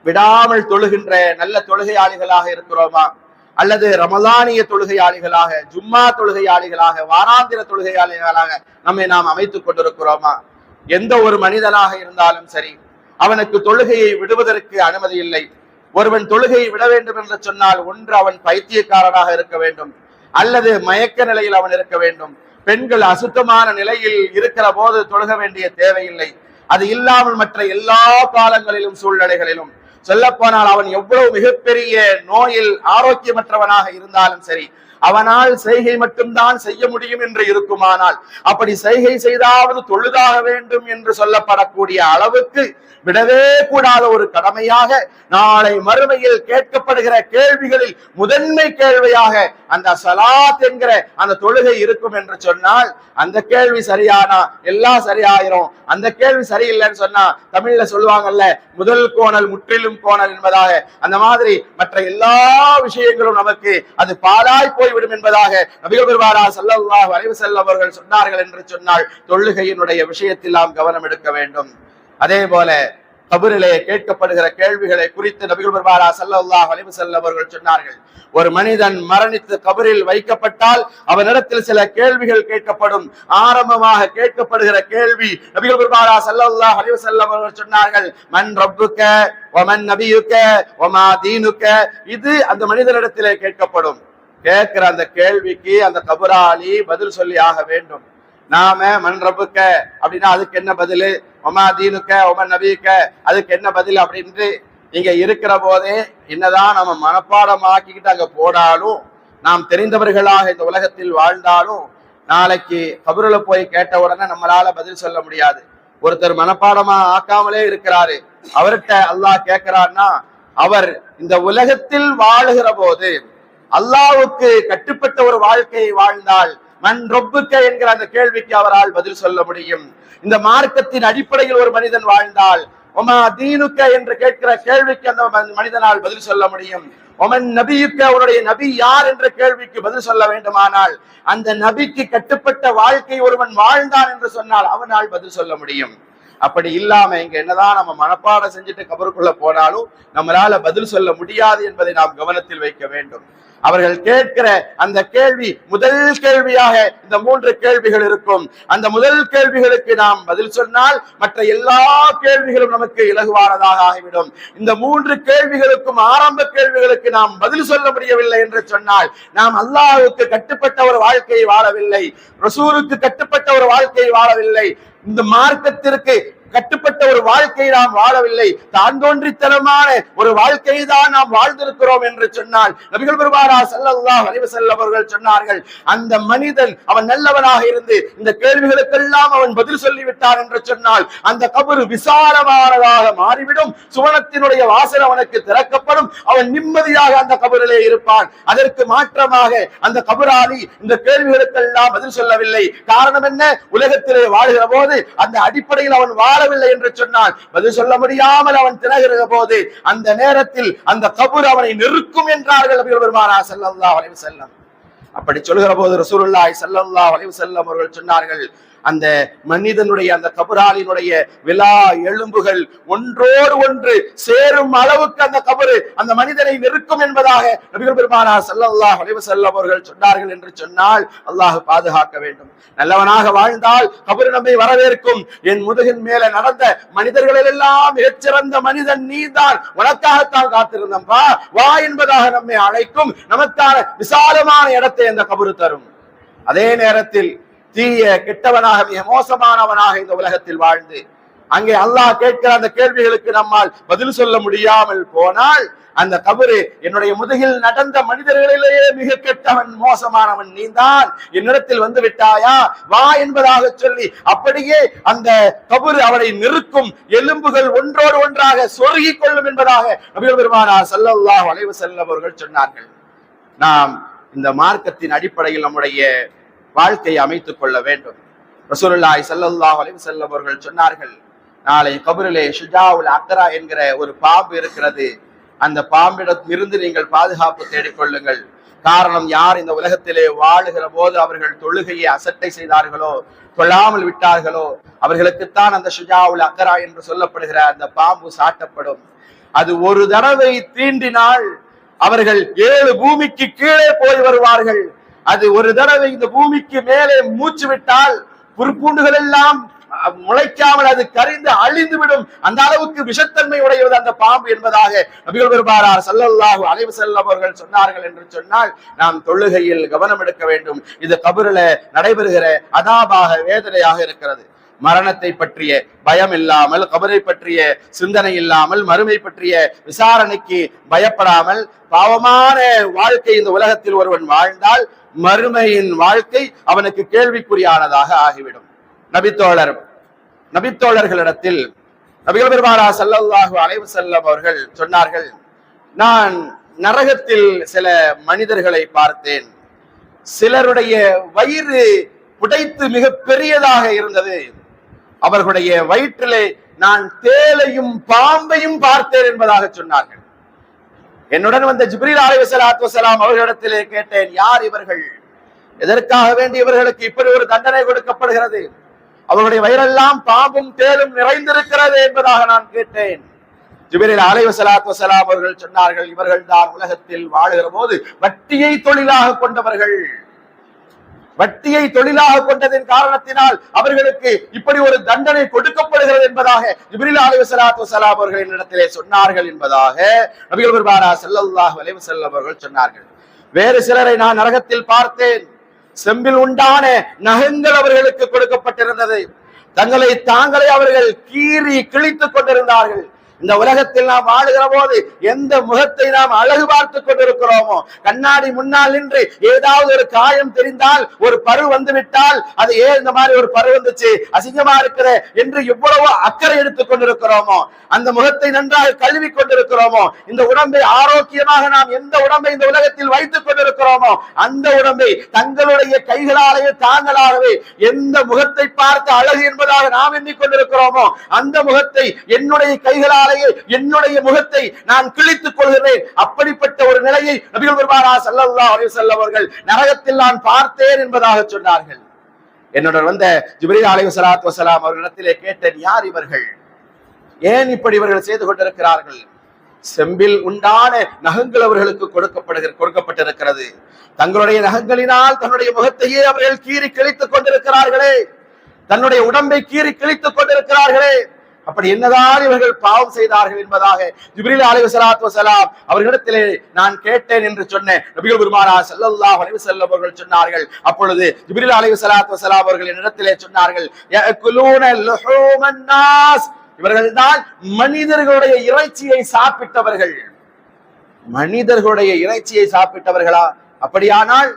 விடாமல் தொழுகின்ற நல்ல தொழுகையாளிகளாக இருக்கிறோமா, அல்லது ரமலானிய தொழுகையாளிகளாக, ஜும்மா தொழுகையாளிகளாக, வாராந்திர தொழுகையாளிகளாக நம்மை நாம் அமைத்துக் கொண்டிருக்கிறோமா? எந்த ஒரு மனிதனாக இருந்தாலும் சரி, அவனுக்கு தொழுகையை விடுவதற்கு அனுமதி இல்லை. ஒருவன் தொழுகையை விட வேண்டும் என்று சொன்னால் ஒன்று அவன் பைத்தியக்காரனாக இருக்க வேண்டும், அல்லது மயக்க நிலையில் அவன் இருக்க வேண்டும். பெண்கள் அசுத்தமான நிலையில் இருக்கிற போது தொழுக வேண்டிய தேவையில்லை. அது இல்லாமல் மற்ற எல்லா காலங்களிலும் சூழ்நிலைகளிலும் சொல்ல போனால் அவன் எவ்வளவு மிகப்பெரிய நோயில் ஆரோக்கியமற்றவனாக இருந்தாலும் சரி, அவனால் செய்கை மட்டும்தான் செய்ய முடியும் என்று இருக்குமானால், அப்படி செய்கை செய்தாவது தொழுதாக வேண்டும் என்று சொல்லப்படக்கூடிய அளவுக்கு விடவே கூடாத ஒரு கடமையாக நாளை மறுமையில் கேட்கப்படுகிற கேள்விகளில் முதன்மை கேள்வியாக அந்த ஸலாத் என்கிற அந்த தொழுகை இருக்கும் என்று சொன்னால், அந்த கேள்வி சரியானா எல்லாம் சரியாயிரும். அந்த கேள்வி சரியில்லைன்னு சொன்னா தமிழ்ல சொல்லுவாங்கல்ல, முதல் கோணல் முற்றிலும் கோணல் என்பதாக, அந்த மாதிரி மற்ற எல்லா விஷயங்களும் நமக்கு அது பாழாய் போய்விடும் என்பதாக நபிகள் பெருமானார் ஸல்லல்லாஹு அலைஹி வஸல்லம் அவர்கள் சொன்னார்கள் என்று சொன்னால், தொழுகையினுடைய விஷயத்தில் நாம் கவனம் எடுக்க வேண்டும். அதே போல கபரிலே கேட்கப்படுகிற கேள்விகளை குறித்து நபிகள் பெருமானார் ஸல்லல்லாஹு அலைஹி வஸல்லம் அவர்கள் சொன்னார்கள், ஒரு மனிதன் மரணித்து கபரில் வைக்கப்பட்டால் அவனிடத்தில் சில கேள்விகள் கேட்கப்படும். ஆரம்பமாக கேட்கப்படுகிற கேள்வி நபிகள் பெருமானார் ஸல்லல்லாஹு அலைஹி வஸல்லம் அவர்கள் சொன்னார்கள், மன் ரப்புக வமன் நபியுக வமா தீனுக. இது அந்த மனிதனிடத்திலே கேட்கப்படும். கேட்கிற அந்த கேள்விக்கு அந்த கபராளி பதில் சொல்லி ஆக வேண்டும். நாம மன் ரப்புக்க அப்படின்னா அதுக்கு என்ன பதில், ஒமா தீனுக்க ஒமன் நபியுக்க அதுக்கு என்ன பதில் அப்படின்ட்டு இங்க இருக்கிற போதே என்னதான் நம்ம மனப்பாடம் ஆக்கிக்கிட்டு அங்க போனாலும், நாம் தெரிந்தவர்களாக இந்த உலகத்தில் வாழ்ந்தாலும், நாளைக்கு கபருல போய் கேட்ட உடனே நம்மளால பதில் சொல்ல முடியாது. ஒருத்தர் மனப்பாடமா ஆக்காமலே இருக்கிறாரு, அவர்கிட்ட அல்லாஹ் கேட்கிறான்னா, அவர் இந்த உலகத்தில் வாழுகிற போது அல்லாஹ்வுக்கு கட்டுப்பட்ட ஒரு வாழ்க்கையை வாழ்ந்தால் மன் ரொப்புக்க என்கிற அந்த கேள்விக்கு அவரால் பதில் சொல்ல முடியும். இந்த மார்க்கத்தின் அடிப்படையில் ஒரு மனிதன் வாழ்ந்தால் ஒமா தீனுக்க என்று கேட்கிற கேள்விக்கு அந்த மனிதனால் பதில் சொல்ல முடியும். ஒமன் நபியுக்க, அவருடைய நபி யார் என்ற கேள்விக்கு பதில் சொல்ல வேண்டுமானால், அந்த நபிக்கு கட்டுப்பட்ட வாழ்க்கை ஒருவன் வாழ்ந்தான் என்று சொன்னால் அவனால் பதில் சொல்ல முடியும். அப்படி இல்லாம இங்க என்னதான் நம்ம மனப்பாடம் செஞ்சுட்டு கபருக்குள்ள போனாலும் நம்மளால பதில் சொல்ல முடியாது என்பதை நாம் கவனத்தில் வைக்க வேண்டும். அவர்கள் கேட்கிற அந்த கேள்வி முதல் கேள்வியாக இந்த 3 கேள்விகள் இருக்கும். அந்த முதல் கேள்விகளுக்கு நாம் பதில் சொன்னால் மற்ற எல்லா கேள்விகளும் நமக்கு இலகுவானதாக ஆகிவிடும். இந்த 3 கேள்விகளுக்கும் ஆரம்ப கேள்விகளுக்கு நாம் பதில் சொல்ல முடியவில்லை என்று சொன்னால் நாம் அல்லாஹ்வுக்கு கட்டுப்பட்ட ஒரு வாழ்க்கையை வாழவில்லை, ரசூலுக்கு கட்டுப்பட்ட ஒரு வாழ்க்கையை வாழவில்லை, இந்த மார்க்கத்திற்கு கட்டுப்பட்ட ஒரு வாழ்க்கையை நாம் வாழவில்லை, தான் தோன்றித்தனமான ஒரு வாழ்க்கையை தான் நாம் வாழ்ந்திருக்கிறோம் என்று சொன்னால் நபிகள் பெருமானார் ஸல்லல்லாஹு அலைஹி வஸல்லம் அவர்கள் சொன்னார்கள், அந்த மனிதன் அவன் நல்லவனாக இருந்து இந்த கேள்விகளுக்கெல்லாம் அவன் பதில் சொல்லிவிட்டான் என்று சொன்னால் அந்த கபர் விசாலமானதாக மாறிவிடும், சுவனத்தினுடைய வாசல் அவனுக்கு திறக்கப்படும், அவன் நிம்மதியாக அந்த கபரிலே இருப்பான். அதற்கு மாற்றமாக அந்த கபராளி இந்த கேள்விகளுக்கெல்லாம் பதில் சொல்லவில்லை. காரணம் என்ன? உலகத்திலே வாழ்கிற போது அந்த அடிப்படையில் அவன் வாழவில்லை என்று சொன்னால் பதில் சொல்ல முடியாமல் அவன் திணறுகிற போது அந்த நேரத்தில் அந்த கபர் அவனை நெருக்கும் என்றார்கள் நபிகள் பெருமானார் ஸல்லல்லாஹு அலைஹி வஸல்லம். அப்படி சொல்கிற போது ரசூலுல்லாஹி ஸல்லல்லாஹு அலைஹி வஸல்லம் அவர்கள் சொன்னார்கள், அந்த மனிதனுடைய அந்த கபராளினுடைய விலா எலும்புகள் ஒன்றோடு ஒன்று சேரும் அளவுக்கு அந்த கபரு அந்த மனிதனை நெருக்கும் என்பதாக நபிகள் பெருமானார் ஸல்லல்லாஹு அலைஹி வஸல்லம் அவர்கள் சொன்னார்கள் என்று சொன்னால் அல்லாஹ் பாதுகாக்க வேண்டும். நல்லவனாக வாழ்ந்தால் கபரு நம்மை வரவேற்கும். என் முதுகின் மேல நடந்த மனிதர்களில் எல்லாம் மிகச்சிறந்த மனிதன் நீதான், உனக்காகத்தான் காத்திருந்தம்பா வா என்பதாக நம்மை அழைக்கும். நமக்கான விசாலமான இடத்தை அந்த கபரு தரும். அதே நேரத்தில் தீய கெட்டவனாக மிக மோசமானவனாக இந்த உலகத்தில் வாழ்ந்து அங்கே அல்லாஹ் கேட்கிற அந்த கேள்விகளுக்கு நம்மால் பதில் சொல்ல முடியாமல் போனால் அந்த கபரு என்னுடைய முதுகில் நடந்த மனிதர்களிலேயே மிக கெட்டவன் மோசமானவன் நீதான், என்னிடத்தில் வந்து விட்டாயா வா என்பதாக சொல்லி அப்படியே அந்த கபரு அவரை நிறுக்கும். எலும்புகள் ஒன்றோடு ஒன்றாக சொருகிக் கொள்ளும் என்பதாக நபிகள் பெருமானார் ஸல்லல்லாஹு அலைஹி வஸல்லம் அவர்கள் சொன்னார்கள். நாம் இந்த மார்க்கத்தின் அடிப்படையில் நம்முடைய வாழ்க்கையை அமைத்துக் கொள்ள வேண்டும். ரசூலுல்லாஹி ஸல்லல்லாஹு அலைஹி வஸல்லம் அவர்கள் சொன்னார்கள், நாளை கபரிலே ஷுஜாஉல் அக்ரா என்கிற ஒரு பாம்பு இருக்கிறது, அந்த பாம்பிடத்திலிருந்து நீங்கள் பாதுகாப்பு தேடிக்கொள்ளுங்கள். காரணம், யார் இந்த உலகத்திலே வாழுகிற போது அவர்கள் தொழுகையை அசட்டை செய்தார்களோ, தொழாமல் விட்டார்களோ, அவர்களுக்குத்தான் அந்த ஷுஜாஉல் அக்ரா என்று சொல்லப்படுகிற அந்த பாம்பு சாட்டப்படும். அது ஒரு தடவை தீண்டினால் அவர்கள் 7 பூமிக்கு கீழே போய் வருவார்கள். அது ஒரு தடவை இந்த பூமிக்கு மேலே மூச்சு விட்டால் புற்பூண்டுகள் எல்லாம் முளைக்காமல் அது கரிந்து அழிந்து விடும். அந்த அளவுக்கு விஷத்தன்மை உடையது அந்த பாம்பு என்பதாக நபிகள் பெருமானார் ஸல்லல்லாஹு அலைஹி வஸல்லம் அவர்கள் சொன்னார்கள் என்று சொன்னால் நாம் தொழுகையில் கவனம் எடுக்க வேண்டும். இது கபரில நடைபெறுகிற அதாபாக வேதனையாக இருக்கிறது. மரணத்தை பற்றிய பயம் இல்லாமல், கபரை பற்றிய சிந்தனை இல்லாமல், மறுமை பற்றிய விசாரணைக்கு பயப்படாமல் பாவமான வாழ்க்கை இந்த உலகத்தில் ஒருவன் வாழ்ந்தால் மறுமையின் வாழ்க்கை அவனுக்கு கேள்விக்குறியானதாக ஆகிவிடும். நபித்தோழர்களிடத்தில் நபிகள் பெருமானா ஸல்லல்லாஹு அலைஹி வஸல்லம் அவர்கள் சொன்னார்கள், நான் நரகத்தில் சில மனிதர்களை பார்த்தேன். சிலருடைய வயிறு புடைத்து மிக பெரியதாக இருந்தது. அவர்களுடைய வயிற்றிலே நான் தேலையும் பாம்பையும் பார்த்தேன் என்பதாக சொன்னார்கள். என்னுடன் வந்த ஜிப்ரீல் அலைஹிஸ்ஸலாத்து வஸலாம் அவர்களிடத்திலே கேட்டேன், யார் இவர்கள்? எதற்காக வேண்டி இவர்களுக்கு இப்படி ஒரு தண்டனை கொடுக்கப்படுகிறது? அவர்களுடைய வயிறெல்லாம் பாம்பும் தேலும் நிறைந்திருக்கிறது என்பதாக நான் கேட்டேன். ஜிப்ரீல் அலைஹிஸ்ஸலாத்து வஸலாம் அவர்கள் சொன்னார்கள், இவர்கள் தான் உலகத்தில் வாழுகிற போது வட்டியை தொழிலாக கொண்டவர்கள். வட்டியை தொழிலாக கொண்டதின் காரணத்தினால் அவர்களுக்கு இப்படி ஒரு தண்டனை கொடுக்கப்படுகிறது என்பதாக ஜிப்ரீல் அலைஹிஸ்ஸலாத்து வஸலாம் அவர்கள் என்னிடத்திலே சொன்னார்கள் என்பதாக நபிகள் பெருமானா ஸல்லல்லாஹு அலைஹி வஸல்லம் அவர்கள் சொன்னார்கள். வேறு சிலரை நான் நரகத்தில் பார்த்தேன். செம்பில் உண்டான நகங்கள் அவர்களுக்கு கொடுக்கப்பட்டிருந்தது. தங்களை தாங்களே அவர்கள் கீறி கிழித்துக் கொண்டிருந்தார்கள். இந்த உலகத்தில் நாம் வாழுகிற போது எந்த முகத்தை நாம் அழகு பார்த்து கொண்டிருக்கிறோமோ, கண்ணாடி முன்னால் நின்று ஏதாவது ஒரு காயம் தெரிந்தால், ஒரு பரு வந்து விட்டால், அது ஏன் இந்த மாதிரி ஒரு பரு வந்துச்சு, அசிங்கமா இருக்கிற என்று எவ்வளவோ அக்கறை எடுத்துக் கொண்டிருக்கிறோமோ, அந்த முகத்தை நன்றாக கழுவி கொண்டிருக்கிறோமோ, இந்த உடம்பை ஆரோக்கியமாக நாம் எந்த உடம்பை இந்த உலகத்தில் வைத்துக் கொண்டிருக்கிறோமோ அந்த உடம்பை தங்களுடைய கைகளாலேயே தாங்களாகவே எந்த முகத்தை பார்த்து அழகு என்பதாக நாம் எண்ணிக்கொண்டிருக்கிறோமோ அந்த முகத்தை என்னுடைய கைகளால் என்னுடைய முகத்தை நான் கிழித்துக் கொள்கிறேன். அப்படிப்பட்ட ஒரு நிலையை நபிகள் பெருமானா ஸல்லல்லாஹு அலைஹி வஸல்லம் அவர்கள் நரகத்தில் நான் பார்த்தேன் என்பதாக சொன்னார்கள். என்னுடன் வந்த ஜிப்ரீல் அலைஹிஸ்ஸலாத்து வஸலாம் அவர்களிடத்திலே கேட்டேன், யார் இவர்கள்? ஏன் இப்படி இவர்கள் செய்து கொண்டிருக்கிறார்கள்? செம்பில் உண்டான நகங்கள் அவர்களுக்கு கொடுக்கப்பட்டிருக்கிறது. தங்களுடைய நகங்களினால் தன்னுடைய முகத்தையே அவர்கள் கீறி கிழித்துக் கொண்டிருக்கிறார்களே, தன்னுடைய உடம்பை கீறி கிழித்துக் கொண்டிருக்கிறார்களே, அப்படி என்னதான் இவர்கள் பாவம் செய்தார்கள் என்பதாக ஜிப்ரீல் அலைஹிஸ்ஸலாத்து வஸலாம் அவர்களிடத்திலே நான் கேட்டேன் என்று சொன்ன நபிகள் பெருமானா ஸல்லல்லாஹு அலைஹி வஸல்லம் அவர்கள் சொன்னார்கள். அப்பொழுது ஜிப்ரீல் அலைஹிஸ்ஸலாத்து வஸலாம் அவர்கள் என்னிடத்திலே சொன்னார்கள், யஅகுலூன லுஹூமன் நாஸ், இவர்கள் தான் மனிதர்களுடைய இறைச்சியை சாப்பிட்டவர்கள். மனிதர்களுடைய இறைச்சியை சாப்பிட்டவர்களா? அப்படியானால்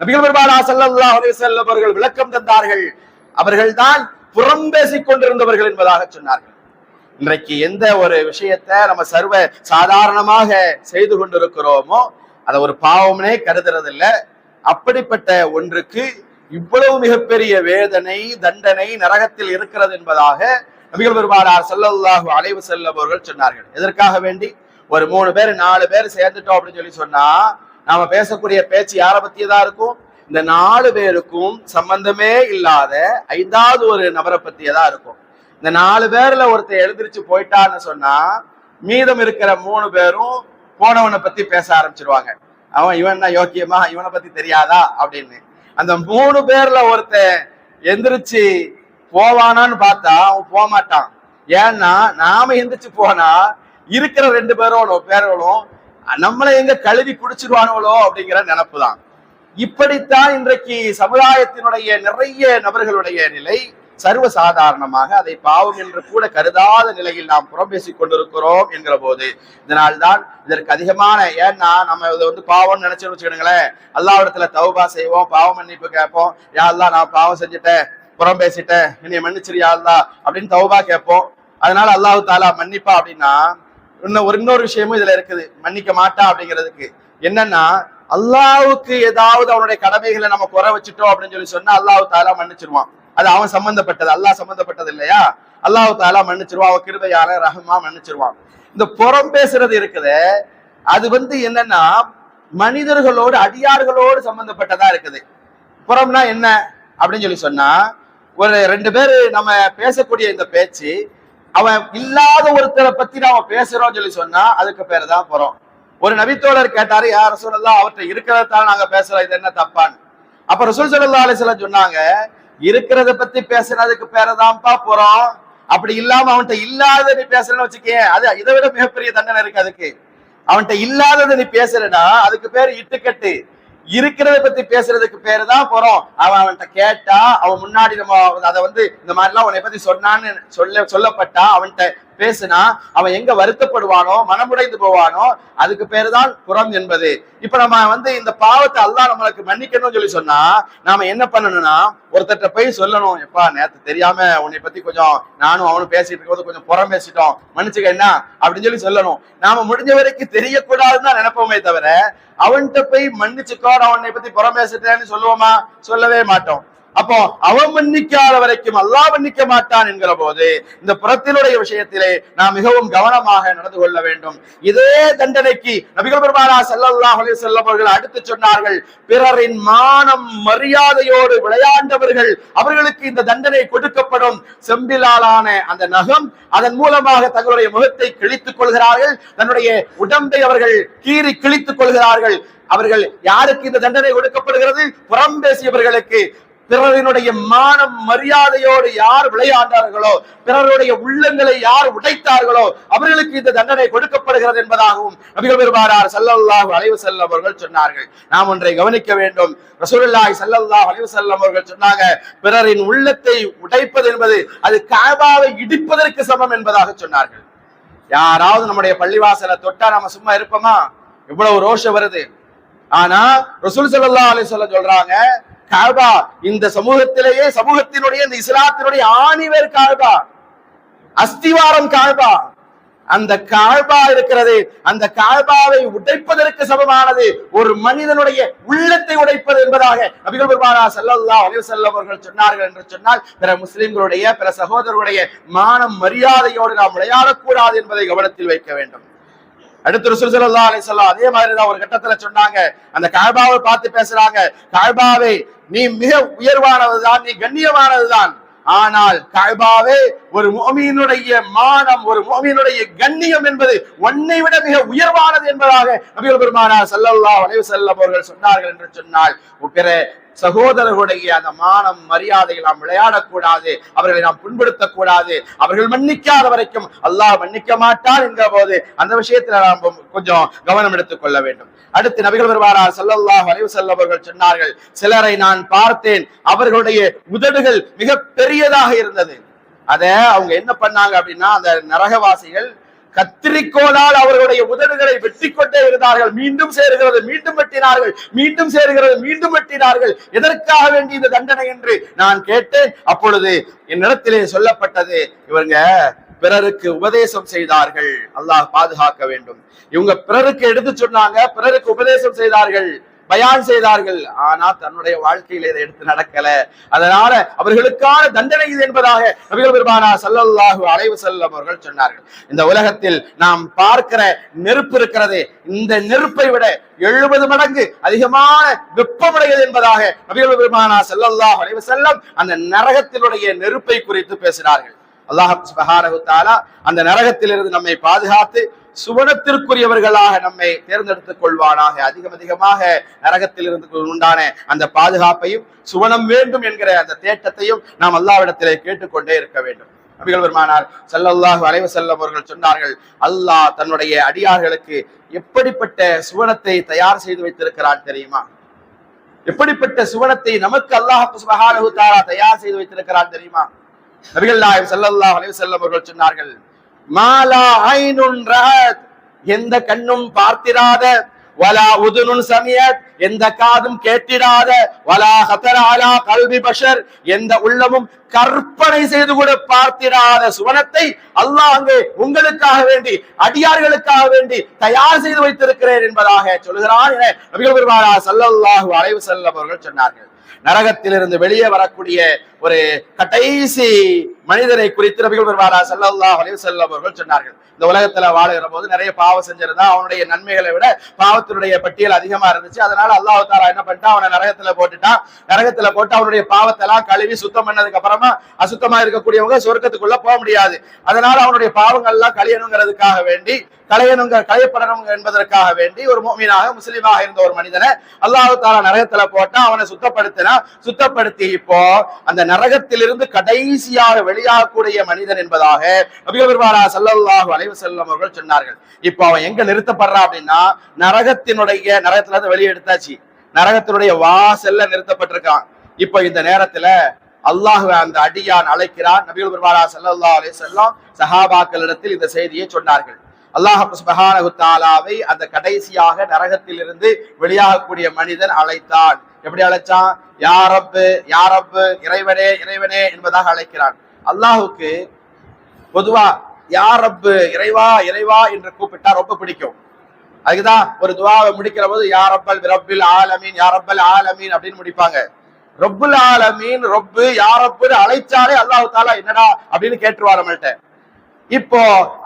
நபிகள் பெருமானா ஸல்லல்லாஹு அலைஹி வஸல்லம் அவர்கள் விளக்கம் தந்தார்கள், அவர்கள் தான் புறம் பேசிக் கொண்டிருந்தவர்கள் என்பதாக சொன்னார்கள். இன்றைக்கு எந்த ஒரு விஷயத்தை நம்ம சர்வ சாதாரணமாக செய்து கொண்டிருக்கிறோமோ அதை ஒரு பாவம்னே கருதுறதில்ல. அப்படிப்பட்ட ஒன்றுக்கு இவ்வளவு மிகப்பெரிய வேதனை தண்டனை நரகத்தில் இருக்கிறது என்பதாக நபிகள் பெருமானார் ஸல்லல்லாஹு அலைஹி வஸல்லம் அவர்கள் சொன்னார்கள். எதற்காக வேண்டி? ஒரு 3 பேர் 4 பேர் சேர்ந்துட்டோம் அப்படின்னு சொன்னா நாம பேசக்கூடிய பேச்சு யாரை பத்தியதா இருக்கும்? இந்த 4 பேருக்கும் சம்பந்தமே இல்லாத 5வது ஒரு நபரை பத்தியதா இருக்கும். இந்த 4 பேர்ல ஒருத்தர் எழுந்திருச்சு போயிட்டான்னு சொன்னா மீதம் இருக்கிற 3 பேரும் போனவனை பத்தி பேச ஆரம்பிச்சிருவாங்க. அவன் இவன் யோக்கியமா, இவனை பத்தி தெரியாதா அப்படின்னு. அந்த 3 பேர்ல ஒருத்தன் எந்திரிச்சு போவானான்னு பார்த்தா அவன் போக மாட்டான். ஏன்னா நாம எந்திரிச்சு போனா இருக்கிற 2 பேர்களும் நம்மளை எங்க கழுவி குடிச்சிருவானுங்களோ அப்படிங்கிற நினைப்பு தான். இப்படித்தான் இன்றைக்கு சமுதாயத்தினுடைய நிறைய நபர்களுடைய நிலை. சர்வ சாதாரணமாக அதை பாவம் என்று கூட கருதாத நிலையில் நாம் புறம் பேசிக் கொண்டிருக்கிறோம் என்கிற போது இதனால்தான் இதற்கு அதிகமான, ஏன்னா நம்ம இதை பாவம்னு நினைச்சு வச்சுக்கிடுங்களேன், அல்லாஹ்விடத்துல தௌபா செய்வோம், பாவ மன்னிப்பு கேட்போம், யா அல்லாஹ் நான் பாவம் செஞ்சுட்டேன், புறம் பேசிட்டேன், என்னைய மன்னிச்சிரு யா அல்லாஹ் அப்படின்னு தௌபா கேட்போம். அதனால அல்லாஹ் தாலா மன்னிப்பா அப்படின்னா இன்னொரு விஷயமும் இதுல இருக்குது, மன்னிக்க மாட்டா அப்படிங்கிறதுக்கு. என்னன்னா அல்லாஹ்வுக்கு ஏதாவது அவனுடைய கடமைகளை நம்ம குறை வச்சுட்டோம் அப்படின்னு சொன்னா அல்லாஹ் தாலா மன்னிச்சிருவான். அது அவன் சம்பந்தப்பட்டது, அல்லாஹ் சம்பந்தப்பட்டது இல்லையா? அல்லாஹ் தாலா மன்னிச்சிருவான், அவன் கிருபையால ரஹமா மன்னிச்சிருவான். இந்த புறம் பேசுறது இருக்குது, அது என்னன்னா மனிதர்களோடு அடியார்களோடு சம்பந்தப்பட்டதா இருக்குது. புறம்னா என்ன அப்படின்னு சொன்னா, ஒரு 2 பேரு நம்ம பேசக்கூடிய இந்த பேச்சு அவன் இல்லாத ஒருத்தரை பத்தி நாம பேசுறோம் சொன்னா அதுக்கு பேரு தான் புறம். ஒரு நபித்தோழர் கேட்டாரு, யா ரசூலல்லாஹ் அவர்கிட்ட இருக்கிறதால நாங்க பேசுறோம், இது என்ன தப்பான்னு. அப்ப ரசூல் ஸல்லல்லாஹு அலைஹி வஸல்லம் சொன்னாங்க, இருக்கிறத பத்தி பேசுறதுக்கு பேரதான்ப்பா புறம். அப்படி இல்லாம அவன்கிட்ட இல்லாத நீ பேசுறன்னு வச்சுக்க, அது இதை விட மிகப்பெரிய தண்டனை இருக்கு அதுக்கு. அவன்கிட்ட இல்லாததை நீ பேசுறனா அதுக்கு பேரு இட்டுக்கட்டு. இருக்கிறத பத்தி பேசுறதுக்கு பேரு தான் புறம். அவன்கிட்ட கேட்டா அவன் முன்னாடி நம்ம அதை இந்த மாதிரி எல்லாம் உன்னை பத்தி சொன்னான்னு சொல்லப்பட்டா அவன்கிட்ட பேசுனா அவன் எங்க வருத்தப்படுவானோ, மனமுடைந்து போவானோ, அதுக்கு பேருதான் புறம் என்பது. இப்ப நம்ம இந்த பாவத்தை அல்லாஹ் நம்மளுக்கு மன்னிக்கணும்னு சொல்லி சொன்னா நாம என்ன பண்ணணும்னா, ஒருத்தட்ட போய் சொல்லணும், எப்பா நேத்து தெரியாம உன்னை பத்தி கொஞ்சம் நானும் அவனும் பேசிட்டு இருக்கும்போது கொஞ்சம் புறம் பேசிட்டோம், மன்னிச்சுக்க என்ன அப்படின்னு சொல்லி சொல்லணும். நாம முடிஞ்ச வரைக்கும் தெரியக்கூடாதுன்னு தான் நினைப்போமே தவிர அவன்கிட்ட போய் மன்னிச்சுக்கோ அவனை பத்தி புறம் பேசிட்டேன்னு சொல்லுவோமா? சொல்லவே மாட்டோம். அப்போ அவன் மன்னிக்காத வரைக்கும் அல்லாஹ் மன்னிக்க மாட்டான் என்கிற போது இந்த புறத்தினுடைய விஷயத்திலே நாம் மிகவும் கவனமாக நடந்து கொள்ள வேண்டும். இதே தண்டனைக்கு நபிகள் பெருமானார் ஸல்லல்லாஹு அலைஹி வஸல்லம் அவர்கள் அடுத்து சொன்னார்கள், பிறரின் மானம் மரியாதையோடு விளையாண்டவர்கள் அவர்களுக்கு இந்த தண்டனை கொடுக்கப்படும். செம்பிலாலான அந்த நகம், அதன் மூலமாக தங்களுடைய முகத்தை கிழித்துக் கொள்கிறார்கள், தன்னுடைய உடம்பை அவர்கள் கீறி கிழித்துக் கொள்கிறார்கள். அவர்கள் யாருக்கு இந்த தண்டனை கொடுக்கப்படுகிறது? புறம் பேசியவர்களுக்கு. பிறரினுடைய மானம் மரியாதையோடு யார் விளையாண்டார்களோ, பிறருடைய உள்ளங்களை யார் உடைத்தார்களோ அவர்களுக்கு இந்த தண்டனை கொடுக்கப்படுகிறது என்பதாகவும் நபிகள் பெருமானார் ஸல்லல்லாஹு அலைஹி வஸல்லம் அவர்கள் சொன்னார்கள். நாம் ஒன்றை கவனிக்க வேண்டும். ரசூலுல்லாஹி ஸல்லல்லாஹு அலைஹி வஸல்லம் அவர்கள் சொன்னாங்க, பிறரின் உள்ளத்தை உடைப்பது என்பது அது கஅபாவை இடிப்பதற்கு சமம் என்பதாக சொன்னார்கள். யாராவது நம்முடைய பள்ளிவாசலை தொட்டா நாம சும்மா இருப்போமா? இவ்வளவு ரோஷம் வருது. ஆனா ரசூல் ஸல்லல்லாஹு அலைஹி வஸல்லம் சொல்றாங்க, கஅபா இந்த சமூகத்திலேயே, சமூகத்தினுடைய இந்த இஸ்லாத்தினுடைய ஆணிவேர் கஅபா, அஸ்திவாரம் கஅபா. அந்த கஅபா இருக்கிறது, அந்த கஅபாவை உடைப்பதற்கு சமமானது ஒரு மனிதனுடைய உள்ளத்தை உடைப்பது என்பதாக நபிகள் பெருமானார் ஸல்லல்லாஹு அலைஹி வஸல்லம் அவர்கள் சொன்னார்கள். என்று சொன்னால் பிற முஸ்லிம்களுடைய, பிற சகோதரர்களுடைய மானம் மரியாதையோடு நாம் விளையாடக்கூடாது என்பதை கவனத்தில் வைக்க வேண்டும். அடுத்து ரசூல் ஸல்லல்லாஹு அலைஹி வஸல்லம் அதே மாதிரிதான் ஒரு கட்டத்துல சொன்னாங்க, அந்த கஅபாவை பார்த்து பேசுறாங்க, கஅபாவே நீ மிக உயர்வானதுதான், நீ கண்ணியமானதுதான். ஆனால் கஅபாவே ஒரு முஃமினுடைய மானம், ஒரு முஃமினுடைய கண்ணியம் என்பது உன்னை விட மிக உயர்வானது என்பதாக நபிகள் பெருமானார் ஸல்லல்லாஹு அலைஹி வஸல்லம் அவர்கள் சொன்னார்கள். என்று சொன்னால் பிற சகோதரர்களுடைய அந்த மானம் மரியாதையை நாம் விளையாடக்கூடாது, அவர்களை நாம் புண்படுத்தக்கூடாது. அவர்கள் மன்னிக்காத வரைக்கும் அல்லாஹ் மன்னிக்க மாட்டான் என்கிற போது அந்த விஷயத்துல நாம் கொஞ்சம் கவனம் எடுத்துக் கொள்ள வேண்டும். அடுத்து நபிகள் பெருமானார் ஸல்லல்லாஹு அலைஹி வஸல்லம் அவர்கள் சொன்னார்கள், சிலரை நான் பார்த்தேன், அவர்களுடைய உதடுகள் மிக பெரியதாக இருந்தது. அத அவங்க என்ன பண்ணாங்க அப்படின்னா, அந்த நரகவாசிகள் கத்திரிக்கோளால் அவர்களுடைய உதடுகளை வெட்டி கொண்டே இருந்தார்கள். மீண்டும் சேருகிறது, மீண்டும் வெட்டினார்கள், மீண்டும் சேருகிறது, மீண்டும் வெட்டினார்கள். எதற்காக வேண்டி இந்த தண்டனை என்று நான் கேட்டேன். அப்பொழுது என்னிடத்திலே சொல்லப்பட்டது, இவங்க பிறருக்கு உபதேசம் செய்தார்கள், அல்லாஹ் பாதுகாக்க வேண்டும். இவங்க பிறருக்கு எடுத்து சொன்னாங்க, பிறருக்கு உபதேசம் செய்தார்கள், பயான் செய்தார்கள். ஆனா தன்னுடைய வாழ்க்கையில இதை எடுத்து நடக்கல. அதனால அவர்களுக்கான தண்டனை இது என்பதாக நபிகள் பெருமானார் ஸல்லல்லாஹு அலைஹி வஸல்லம் அவர்கள் சொன்னார்கள். இந்த உலகத்தில் நாம் பார்க்கிற நெருப்பு இருக்கிறது, இந்த நெருப்பை விட 70 மடங்கு அதிகமான வெப்பமுடையது என்பதாக நபிகள் பெருமானார் ஸல்லல்லாஹு அலைஹி வஸல்லம் அந்த நரகத்தினுடைய நெருப்பை குறித்து பேசினார்கள். அல்லாஹ் சுப்ஹானஹு வ தஆலா அந்த நரகத்திலிருந்து நம்மை பாதுகாத்து சுவனத்திற்குரியவர்களாக நம்மை தேர்ந்தெடுத்துக் கொள்வானாக. அதிகமாக நரகத்தில் இருந்து உண்டான அந்த பாதுகாப்பையும் சுவனம் வேண்டும் என்கிற அந்த தேட்டத்தையும் நாம் அல்லாஹ்விடத்திலே கேட்டுக்கொண்டே இருக்க வேண்டும். நபிகள் பெருமானார் ஸல்லல்லாஹு அலைஹி வஸல்லம் அவர்கள் சொன்னார்கள், அல்லாஹ் தன்னுடைய அடியார்களுக்கு எப்படிப்பட்ட சுவனத்தை தயார் செய்து வைத்திருக்கிறான் தெரியுமா? எப்படிப்பட்ட சுவனத்தை நமக்கு அல்லாஹ் சுப்ஹானஹு வ தஆலா தயார் செய்து வைத்திருக்கிறான் தெரியுமா? நபிகள் நாயகம் ஸல்லல்லாஹு அலைஹி வஸல்லம் அவர்கள் சொன்னார்கள், மாலா ஐனுன் ரஅத், எந்த கண்ணும் பார்த்திராத, வலா உதுனுன் சமியத், எந்த காதும் கேட்டிராத, வலா ஹதர அலா கல்பி பஷர், எந்த உள்ளமும் கற்பனை செய்து கூட பார்த்திராத சுவனத்தை அல்லாஹ் அங்கே உங்களுக்காக வேண்டி, அடியார்களுக்காக வேண்டி தயார் செய்து வைத்திருக்கிறேன் என்பதாக சொல்கிறான் என நபிகள் பெருமானார் ஸல்லல்லாஹு அலைஹி வஸல்லம் அவர்கள் சொன்னார்கள். நரகத்திலிருந்து வெளியே வரக்கூடிய ஒரு கடைசி மனிதரை குறித்து நபிகள் பெருமானார் ஸல்லல்லாஹு அலைஹி வஸல்லம் அவர்கள் சொன்னார்கள். இந்த உலகத்துல வாழுகிற போது நிறைய பாவம் செஞ்சிருந்தா அவனுடைய நன்மைகளை விட பாவத்தினுடைய பட்டியல் அதிகமா இருந்துச்சு. அதனால அல்லாஹ் தஆலா என்ன பண்ணிட்டான், அவனை நரகத்துல போட்டுட்டான். நரகத்துல போட்டு அவனுடைய பாவத்தை எல்லாம் கழுவி சுத்தம் பண்ணதுக்கு அப்புறமா அசுத்தமா இருக்கக்கூடியவங்க சொர்க்கத்துக்குள்ள போக முடியாது. அதனால அவனுடைய பாவங்கள் எல்லாம் களையணுங்கிறதுக்காக வேண்டி, களையப்படணும் என்பதற்காக வேண்டி ஒரு முஃமினாக முஸ்லிமாக இருந்த ஒரு மனிதனை அல்லாஹ் தஆலா நரகத்துல போட்டா, அவனை சுத்தப்படுத்தி இப்போ அந்த நரகத்திலிருந்து கடைசியாக வெளியாகக்கூடிய மனிதன் என்பதாக நபிகள் பெருமானார் ஸல்லல்லாஹு அலைஹி வஸல்லம் அவர்கள் சொன்னார்கள். இப்போ அவன் எங்க நிறுத்தப்படுறான் அப்படின்னா, நரகத்துல இருந்து வெளியே எடுத்தாச்சு, நரகத்தினுடைய வாசல்ல நிறுத்தப்பட்டிருக்கான். இப்ப இந்த நேரத்துல அல்லாஹ் அந்த அடியான் அழைக்கிறான். நபிகள் பெருமானா ஸல்லல்லாஹு அலைஹி வஸல்லம் சஹாபாக்களிடத்தில் இந்த செய்தியை சொன்னார்கள். அல்லாஹ் சுப்ஹானஹு வ தஆலாவை அந்த கடைசியாக நரகத்தில் இருந்து வெளியாகக்கூடிய மனிதன் அழைத்தான். எப்படி அழைச்சான்? யா ரப்பு, யா ரப்பு, இறைவனே இறைவனே என்பதாக அழைக்கிறான். அல்லாஹுக்கு பொதுவா யா ரப்பு, இறைவா இறைவா என்று கூப்பிட்டா ரொம்ப பிடிக்கும். அதுக்குதான் ஒரு துவாவை முடிக்கிற போது யா ரப்பல் ரப்பில் ஆலமீன், யா ரப்பல் ஆலமீன் அப்படின்னு முடிப்பாங்க. ரப்புல் ஆலமீன், ரப்பு, யா ரப்புன்னு அழைச்சாலே அல்லாஹ் தஆலா என்னடா அப்படின்னு கேட்டுருவார் நம்மள்ட்ட. இப்போ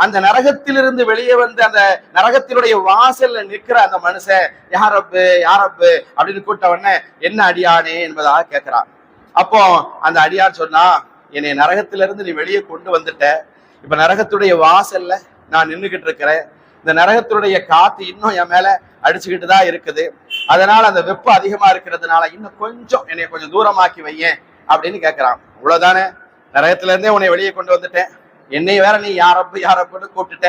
அந்த நரகத்திலிருந்து வெளியே வந்து அந்த நரகத்தினுடைய வாசல்ல நிற்கிற அந்த மனுஷன் யா ரப்பு யா ரப்பு அப்படின்னு கூட்ட உடனே என்ன அடியானே என்பதாக கேட்கிறான். அப்போ அந்த அடியான் சொன்னா, என்னை நரகத்திலிருந்து நீ வெளியே கொண்டு வந்துட்ட, இப்ப நரகத்துடைய வாசல்ல நான் நின்றுகிட்டு இருக்கிறேன். இந்த நரகத்தினுடைய காத்து இன்னும் என் மேல அடிச்சுக்கிட்டு தான் இருக்குது. அதனால அந்த வெப்பம் அதிகமா இருக்கிறதுனால இன்னும் கொஞ்சம் என்னை கொஞ்சம் தூரமாக்கி வையேன் அப்படின்னு கேட்கிறான். இவ்வளவுதானே, நரகத்துல இருந்தே உன்னை வெளியே கொண்டு வந்துட்டேன், என்னை வேற நீ யாரப்பு யாரப்புன்னு கூப்பிட்டுட்ட,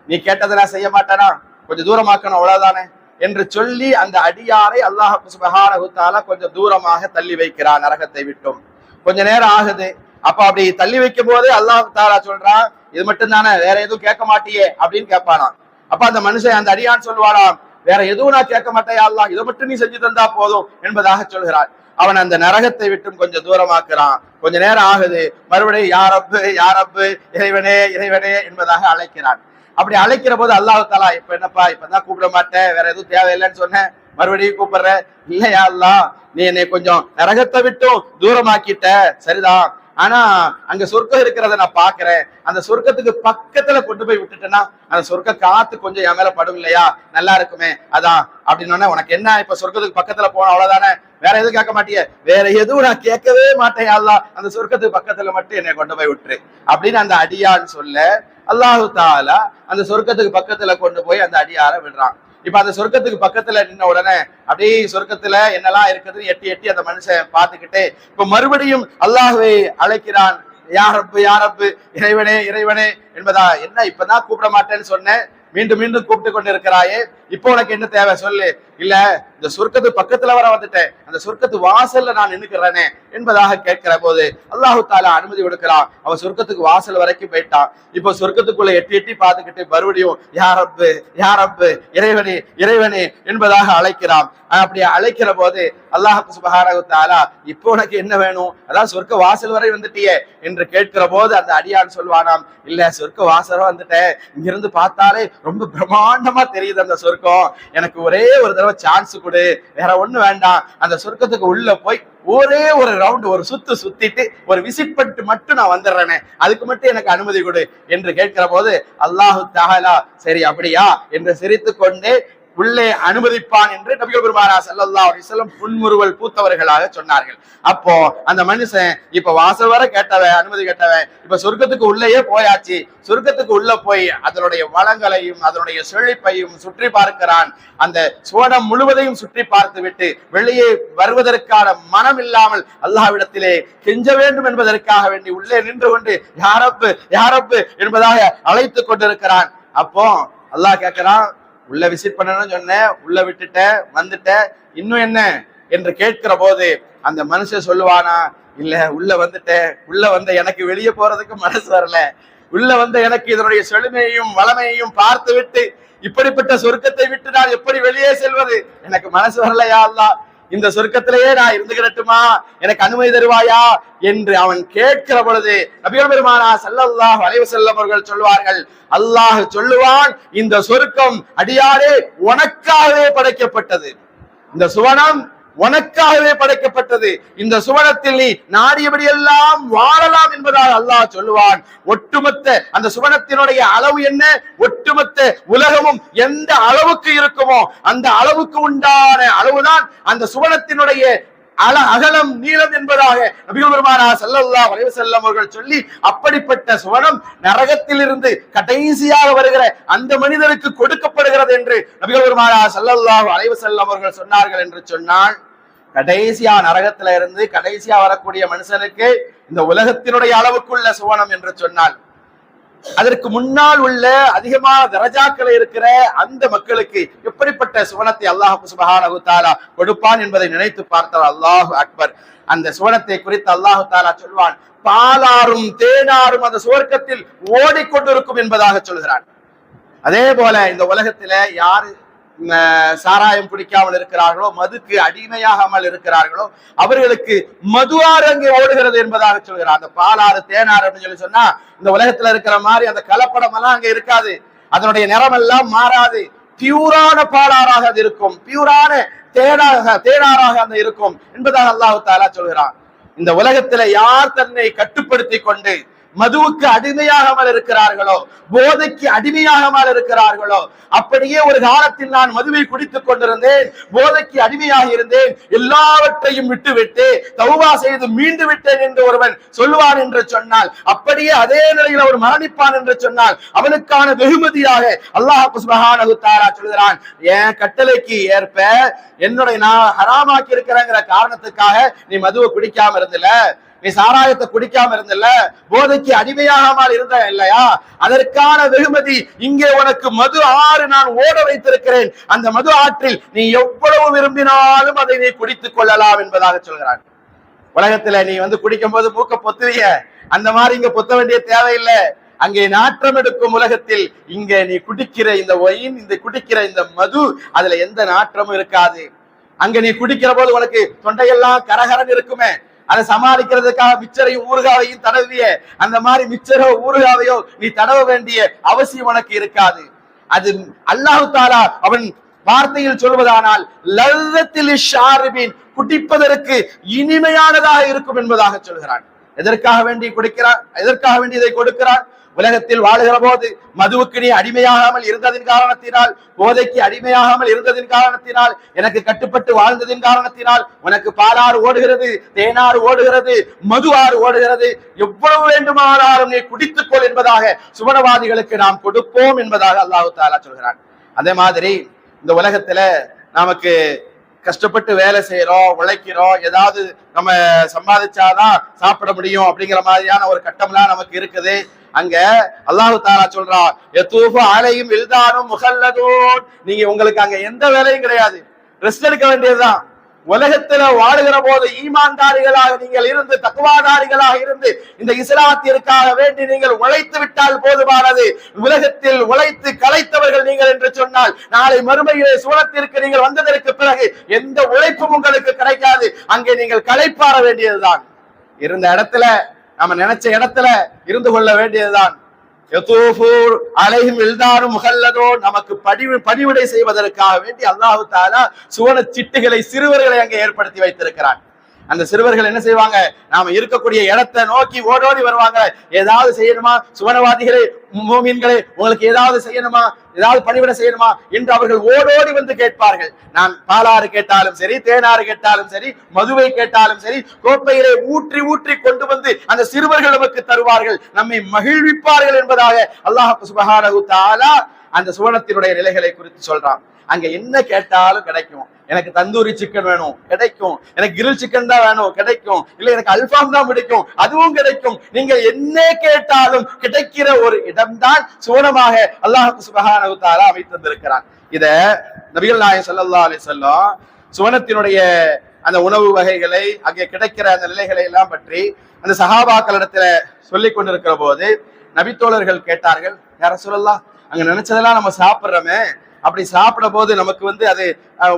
நீ கேட்டதை நான் செய்ய மாட்டேனா, கொஞ்சம் தூரமாக்கணும் அவ்வளவுதானே என்று சொல்லி அந்த அடியாரை அல்லாஹ் சுப்ஹானஹு வ தஆலா கொஞ்சம் தூரமாக தள்ளி வைக்கிறான் நரகத்தை விட்டும். கொஞ்ச நேரம் ஆகுது. அப்ப அப்படி தள்ளி வைக்கும் போது அல்லாஹ் தஆலா சொல்றான், இது மட்டும் தானே, வேற எதுவும் கேட்க மாட்டியே அப்படின்னு கேட்பானாம். அப்ப அந்த மனுஷன் அந்த அடியான் சொல்வானாம், வேற எதுவும் நான் கேட்க மாட்டேன் அல்லாஹ், இதை மட்டும் நீ செஞ்சு தந்தா போதும் என்பதாக சொல்கிறான். அவன் அந்த நரகத்தை விட்டும் கொஞ்சம் தூரமாக்குறான். கொஞ்ச நேரம் ஆகுது. மறுபடியும் யா ரப்பு யா ரப்பு, இறைவனே இறைவனே என்பதாக அழைக்கிறான். அப்படி அழைக்கிற போது அல்லாஹ் தஆலா, இப்ப என்னப்பா இப்பதான் கூப்பிட மாட்டேன், வேற எதுவும் தேவையில்லைன்னு சொன்னேன், மறுபடியும் கூப்பிடுற, இல்லையா அல்லாஹ், நீ என்னை கொஞ்சம் நரகத்தை விட்டும் தூரமாக்கிட்ட சரிதான், ஆனா அங்க சொர்க்கம் இருக்கிறத நான் பாக்குறேன், அந்த சொர்க்கத்துக்கு பக்கத்துல கொண்டு போய் விட்டுட்டேன்னா அந்த சொர்க்க காத்து கொஞ்சம் என் மேல படும் இல்லையா, நல்லா இருக்குமே, அதான் அப்படின்னு. உனக்கு என்ன இப்ப சொர்க்கத்துக்கு பக்கத்துல போன அவ்வளவுதானே, வேற எதுவும் கேட்க மாட்டிய, வேற எதுவும் நான் கேட்கவே மாட்டேன் அல்லாஹ், அந்த சொர்க்கத்துக்கு பக்கத்துல மட்டும் என்னை கொண்டு போய் விட்டுரு அப்படின்னு அந்த அடியான்னு சொல்ல அல்லாஹ் தஆலா அந்த சொர்க்கத்துக்கு பக்கத்துல கொண்டு போய் அந்த அடியார விடுறான். இப்ப அந்த சொர்க்கத்துக்கு பக்கத்துல நின்ன உடனே அப்படியே சொர்க்கத்துல என்னெல்லாம் இருக்குதுன்னு எட்டி எட்டி அந்த மனுஷன் பார்த்துக்கிட்டே இப்ப மறுபடியும் அல்லாஹ்வை அழைக்கிறான். யா ரப்பு யா ரப்பு, இறைவனே இறைவனே என்பதா, என்ன இப்பதான் கூப்பிட மாட்டேன்னு சொன்னேன், மீண்டும் மீண்டும் கூப்பிட்டு கொண்டு இருக்கிறாயே, இப்போ உனக்கு என்ன தேவை சொல்லு. இல்ல, இந்த சொர்க்கத்து பக்கத்துல வர வந்துட்டேன், அந்த சொர்க்கத்து வாசல்ல நான் நின்னுக்கிறேனே என்பதாக கேட்கிற போது அல்லாஹ் தஆலா அனுமதி கொடுக்கிறான். அவன் சொர்க்கத்துக்கு வாசல் வரைக்கும் போயிட்டான். இப்போ சொர்க்கத்துக்குள்ள எட்டி எட்டி பார்த்துக்கிட்டு மறுபடியும் யா ரப்பு யா ரப்பு, இறைவனே இறைவனே என்பதாக அழைக்கிறான். அப்படி அழைக்கிற போது அல்லாஹ் சுப்ஹானஹு வ தஆலா, இப்போ உனக்கு என்ன வேணும், அதான் சொர்க்க வாசல் வரை வந்துட்டியே என்று கேட்கிற போது அந்த அடியான் சொல்வானாம், இல்ல சொர்க்க வாசல் வந்துட்டேன், இங்க இருந்து பார்த்தாலே ரொம்ப பிரம்மாண்டமா தெரியுது அந்த சொர்க்கம், எனக்கு ஒரே ஒரு தடவை சான்ஸ் கொடு, வேற ஒண்ணு வேண்டாம், அந்த சொர்க்கத்துக்கு உள்ள போய் ஒரே ஒரு ரவுண்ட் ஒரு சுத்து சுத்திட்டு ஒரு விசிட் பண்ணிட்டு மட்டும் நான் வந்துடுறேனே, அதுக்கு மட்டும் எனக்கு அனுமதி கொடு என்று கேட்கிற போது அல்லாஹ் தஆலா சரி அப்படியா என்று சிரித்து கொண்டே உள்ளே அனுமதிப்பான் என்று நபிகள் பெருமானா ஸல்லல்லாஹு அலைஹி வஸல்லம் புன்முறுவல் பூத்தவர்களாக சொன்னார்கள். அப்போ அந்த மனுஷன் இப்ப வாசல் வரை கேட்டவன், அனுமதி கேட்டவன், இப்ப சொர்க்கத்துக்கு உள்ளேயே போயாச்சு. சொர்க்கத்துக்கு உள்ள போய் அதனுடைய வளங்களையும் அதனுடைய செழிப்பையும் சுற்றி பார்க்கிறான். அந்த சுவனம் முழுவதையும் சுற்றி பார்த்து விட்டு வெளியே வருவதற்கான மனம் இல்லாமல் அல்லாஹ்விடத்திலே கெஞ்ச வேண்டும் என்பதற்காக வேண்டி உள்ளே நின்று கொண்டு யாரப்பு யாரப்பு என்பதாக அழைத்துக் கொண்டிருக்கிறான். அப்போ அல்லாஹ் கேட்கிறான், உள்ள விசிட் பண்ணணும்னு சொன்னேன், உள்ள விட்டுட்ட வந்துட்ட, இன்னும் என்ன என்று கேட்கிற போது அந்த மனுஷன் சொல்லுவானா, இல்ல உள்ள வந்துட்டேன், உள்ள வந்த எனக்கு வெளியே போறதுக்கு மனசு வரல, உள்ள வந்த எனக்கு இதனுடைய செழுமையையும் வளமையையும் பார்த்து விட்டு இப்படிப்பட்ட சொர்க்கத்தை விட்டு நான் எப்படி வெளியே செல்வது, எனக்கு மனசு வரலையா அல்லாஹ், இந்த சொர்க்கத்திலேயே நான் இருந்துகிடட்டுமா, எனக்கு அனுமதி தருவாயா என்று அவன் கேட்கிற பொழுது நபிகள் பெருமானா ஸல்லல்லாஹு அலைஹி வஸல்லம் அவர்கள் சொல்வார்கள், அல்லாஹ் சொல்லுவான், இந்த சொர்க்கம் அடியாரே உனக்காகவே படைக்கப்பட்டது, இந்த சுவனம் உனக்காகவே படைக்கப்பட்டது, இந்த சுவனத்தில் நீ நாடியபடி எல்லாம் வாழலாம் என்பதால் அல்லாஹ் சொல்லுவான். ஒட்டுமொத்த அந்த சுவனத்தினுடைய அளவு என்ன, ஒட்டுமொத்த உலகமும் எந்த அளவுக்கு இருக்குமோ அந்த அளவுக்கு உண்டான அளவுதான் அந்த சுவனத்தினுடைய அகலம் நீளம் என்பதாக நபிகள் பெருமானா ஸல்லல்லாஹு அலைஹி வஸல்லம் அவர்கள் சொல்லி, அப்படிப்பட்ட சுவனம் நரகத்திலிருந்து கடைசியாக வருகிற அந்த மனிதனுக்கு கொடுக்கப்படுகிறது என்று நபிகள் பெருமானா ஸல்லல்லாஹு அலைஹி வஸல்லம் அவர்கள் சொன்னார்கள். என்று சொன்னால் கடைசியா நரகத்தில இருந்து கடைசியா வரக்கூடிய மனுஷனுக்கு இந்த உலகத்தினுடைய அளவுக்குள்ள சுவனம் என்று சொன்னால் அதற்கு முன்னால் உள்ள அதிகமான தரஜாக்களை இருக்கிற அந்த மக்களுக்கு எப்படிப்பட்ட சுவனத்தை அல்லாஹ் சுப்ஹானஹு தஆலா கொடுப்பான் என்பதை நினைத்து பார்த்தால் அல்லாஹு அக்பர். அந்த சுவனத்தை குறித்து அல்லாஹு தஆலா சொல்வான், பாலாரும் தேனாரும் அந்த சுவர்க்கத்தில் ஓடிக்கொண்டிருக்கும் என்பதாக சொல்கிறான். அதே போல இந்த உலகத்தில யாரு சாராயம் குடிக்காமல் இருக்கிறார்களோ, மதுக்கு அடிமையாகாமல் இருக்கிறார்களோ, அவர்களுக்கு மது ஆறு அங்கே ஓடுகிறது என்பதாக சொல்கிறார். அந்த பாலாறு தேனாறு அப்படின்னு சொல்லி சொன்னா இந்த உலகத்துல இருக்கிற மாதிரி அந்த கலப்படம் எல்லாம் அங்க இருக்காது. அதனுடைய நிறம் எல்லாம் மாறாது. பியூரான பாலாறாக அது இருக்கும், பியூரான தேனாராக அந்த இருக்கும் என்பதாக அல்லாஹ் தஆலா சொல்கிறான். இந்த உலகத்துல யார் தன்னை கட்டுப்படுத்தி கொண்டு மதுவுக்கு அடிமையாகாமல் இருக்கிறார்களோ, போதைக்கு அடிமையாகாமல் இருக்கிறார்களோ, அப்படியே ஒரு காலத்தில் நான் மதுவை குடித்துக் கொண்டிருந்தேன், போதைக்கு அடிமையாக இருந்தேன், எல்லாவற்றையும் விட்டுவிட்டு தௌபா செய்து மீண்டு விட்டேன் என்று ஒருவன் சொல்லுவான் என்று சொன்னால், அப்படியே அதே நிலையில் அவர் மரணிப்பான் என்று சொன்னால் அவனுக்கான வெகுமதியாக அல்லாஹ் சுப்ஹானஹு தஆலா சொல்கிறான், என் கட்டளைக்கு ஏற்ப என்னுடைய நான் ஹராமாக்கி இருக்கிறேங்கிற காரணத்துக்காக நீ மதுவை குடிக்காம இருந்தல, நீ சாராயத்தை குடிக்காம இருந்தல்ல, போதைக்கு அடிமையாகாமல் இருந்த இல்லையா, அதற்கான வெகுமதி இங்கே உனக்கு மது ஆறு நான் ஓட வைத்திருக்கிறேன். அந்த மது ஆற்றில் நீ எவ்வளவு விரும்பினாலும் அதை நீ குடித்துக் கொள்ளலாம் என்பதாக சொல்கிறான். உலகத்துல நீ குடிக்கும் போது மூக்க பொத்துவிய, அந்த மாதிரி இங்க பொத்த வேண்டிய தேவையில்லை. அங்கே நாற்றம் எடுக்கும் உலகத்தில் இங்க நீ குடிக்கிற இந்த ஒயின், இந்த குடிக்கிற இந்த மது, அதுல எந்த நாற்றமும் இருக்காது. அங்க நீ குடிக்கிற போது உனக்கு தொண்டையெல்லாம் கரகரன் இருக்குமே, அதை சமாளிக்கிறதுக்காக மிச்சரையும் ஊறுகாவையும் தடவிய, அந்த மாதிரி மிச்சரோ ஊறுகாவையோ நீ தடவ வேண்டிய அவசியம் உனக்கு இருக்காது. அது அல்லாஹ் தஆலா அவன் வார்த்தையில் சொல்வதானால் லzzத்தில் ஷாரிபின், குடிப்பதற்கு இனிமையானதாக இருக்கும் என்பதாக சொல்கிறான். எதற்காக வேண்டி குடிக்கிறான், எதற்காக வேண்டி இதை கொடுக்கிறான்? உலகத்தில் வாழுகிற போது மதுவுக்கு நீ அடிமையாகாமல் இருந்ததின் காரணத்தினால், போதைக்கு அடிமையாகாமல் இருந்ததின் காரணத்தினால், எனக்கு கட்டுப்பட்டு வாழ்ந்ததின் காரணத்தினால் உனக்கு பாலாறு ஓடுகிறது, தேனாறு ஓடுகிறது, மது ஆறு ஓடுகிறது, எவ்வளவு வேண்டுமானாலும் நீ குடித்துக்கொள் என்பதாக சுவனவாதிகளுக்கு நாம் கொடுப்போம் என்பதாக அல்லாஹ் தஆலா சொல்கிறான். அதே மாதிரி இந்த உலகத்துல நமக்கு கஷ்டப்பட்டு வேலை செய்யறோம், உழைக்கிறோம், ஏதாவது நம்ம சம்பாதிச்சாதான் சாப்பிட முடியும் அப்படிங்கிற மாதிரியான ஒரு கட்டம்லாம் நமக்கு இருக்குது. அங்க அல்லாஹ் தஆலா சொல்றான், யதூஃபு அலைஹிம் வில்தானும் முகல்லதூன், நீங்க உங்களுக்கு அங்க எந்த வேலையும் கிடையாது, ரெஸ்ட் எடுக்க வேண்டியதுதான். உலகத்துல வாழுகிற போது ஈமான்தாரிகளாக நீங்கள் இருந்து, தக்வாதாரிகளாக இருந்து இந்த இஸ்லாத்திற்காக வேண்டி நீங்கள் உழைத்து விட்டால் போதுமானது. உலகத்தில் உழைத்து களைத்தவர்கள் நீங்கள் என்று சொன்னால் நாளை மறுமையிலே சுவனத்திற்கு நீங்கள் வந்ததற்கு பிறகு எந்த உழைப்பும் உங்களுக்கு கிடைக்காது. அங்கே நீங்கள் களைப்பாற வேண்டியதுதான். இருந்த இடத்துல, நம்ம நினைச்ச இடத்துல இருந்து கொள்ள வேண்டியதுதான். நமக்கு பணிவிடை செய்வதற்காக வேண்டி அல்லாஹ் தஆலா சுவன சிட்டுகளை, சிறுவர்களை அங்கே ஏற்படுத்தி வைத்திருக்கிறான். அந்த சிறுவர்கள் என்ன செய்வாங்க, நாம இருக்கக்கூடிய இடத்தை நோக்கி ஓடோடி வருவாங்க. ஏதாவது செய்யணுமா சுவனவாதிகளே, மூமின்களே, உங்களுக்கு ஏதாவது செய்யணுமா, ஏதாவது பணிவிட செய்யணுமா என்று அவர்கள் ஓடோடி வந்து கேட்பார்கள். நான் பாலாறு கேட்டாலும் சரி, தேனாறு கேட்டாலும் சரி, மதுவை கேட்டாலும் சரி, கோப்பையிலே ஊற்றி ஊற்றி கொண்டு வந்து அந்த சிறுவர்கள் நமக்கு தருவார்கள், நம்மை மகிழ்விப்பார்கள் என்பதாக அல்லாஹ் சுப்ஹானஹு தஆலா அந்த சுவனத்தினுடைய நிலைகளை குறித்து சொல்றான். அங்க என்ன கேட்டாலும் கிடைக்கும். எனக்கு தந்தூரி சிக்கன் வேணும், கிடைக்கும். எனக்கு கிரில் சிக்கன் தான் வேணும், கிடைக்கும். இல்ல எனக்கு அல்ஃபாம் தான் பிடிக்கும், அதுவும் கிடைக்கும். நீங்க என்ன கேட்டாலும் கிடைக்கிற ஒரு இடம்தான் சுவனமாக அல்லாஹ் சுப்ஹானஹு தஆலா அமைத்திருக்கிறான். இத நபிகள் நாயகம் ஸல்லல்லாஹு அலைஹி வஸல்லம் சுவனத்தினுடைய அந்த உணவு வகைகளை, அங்கே கிடைக்கிற அந்த நிலைகளை எல்லாம் பற்றி அந்த சஹாபாக்களிடத்துல சொல்லிக் கொண்டிருக்கிற போது நபித்தோழர்கள் கேட்டார்கள், யா ரசூலல்லாஹ், அங்க நினைச்சதெல்லாம் நம்ம சாப்பிடுறோமே, அப்படி சாப்பிட போது நமக்கு அது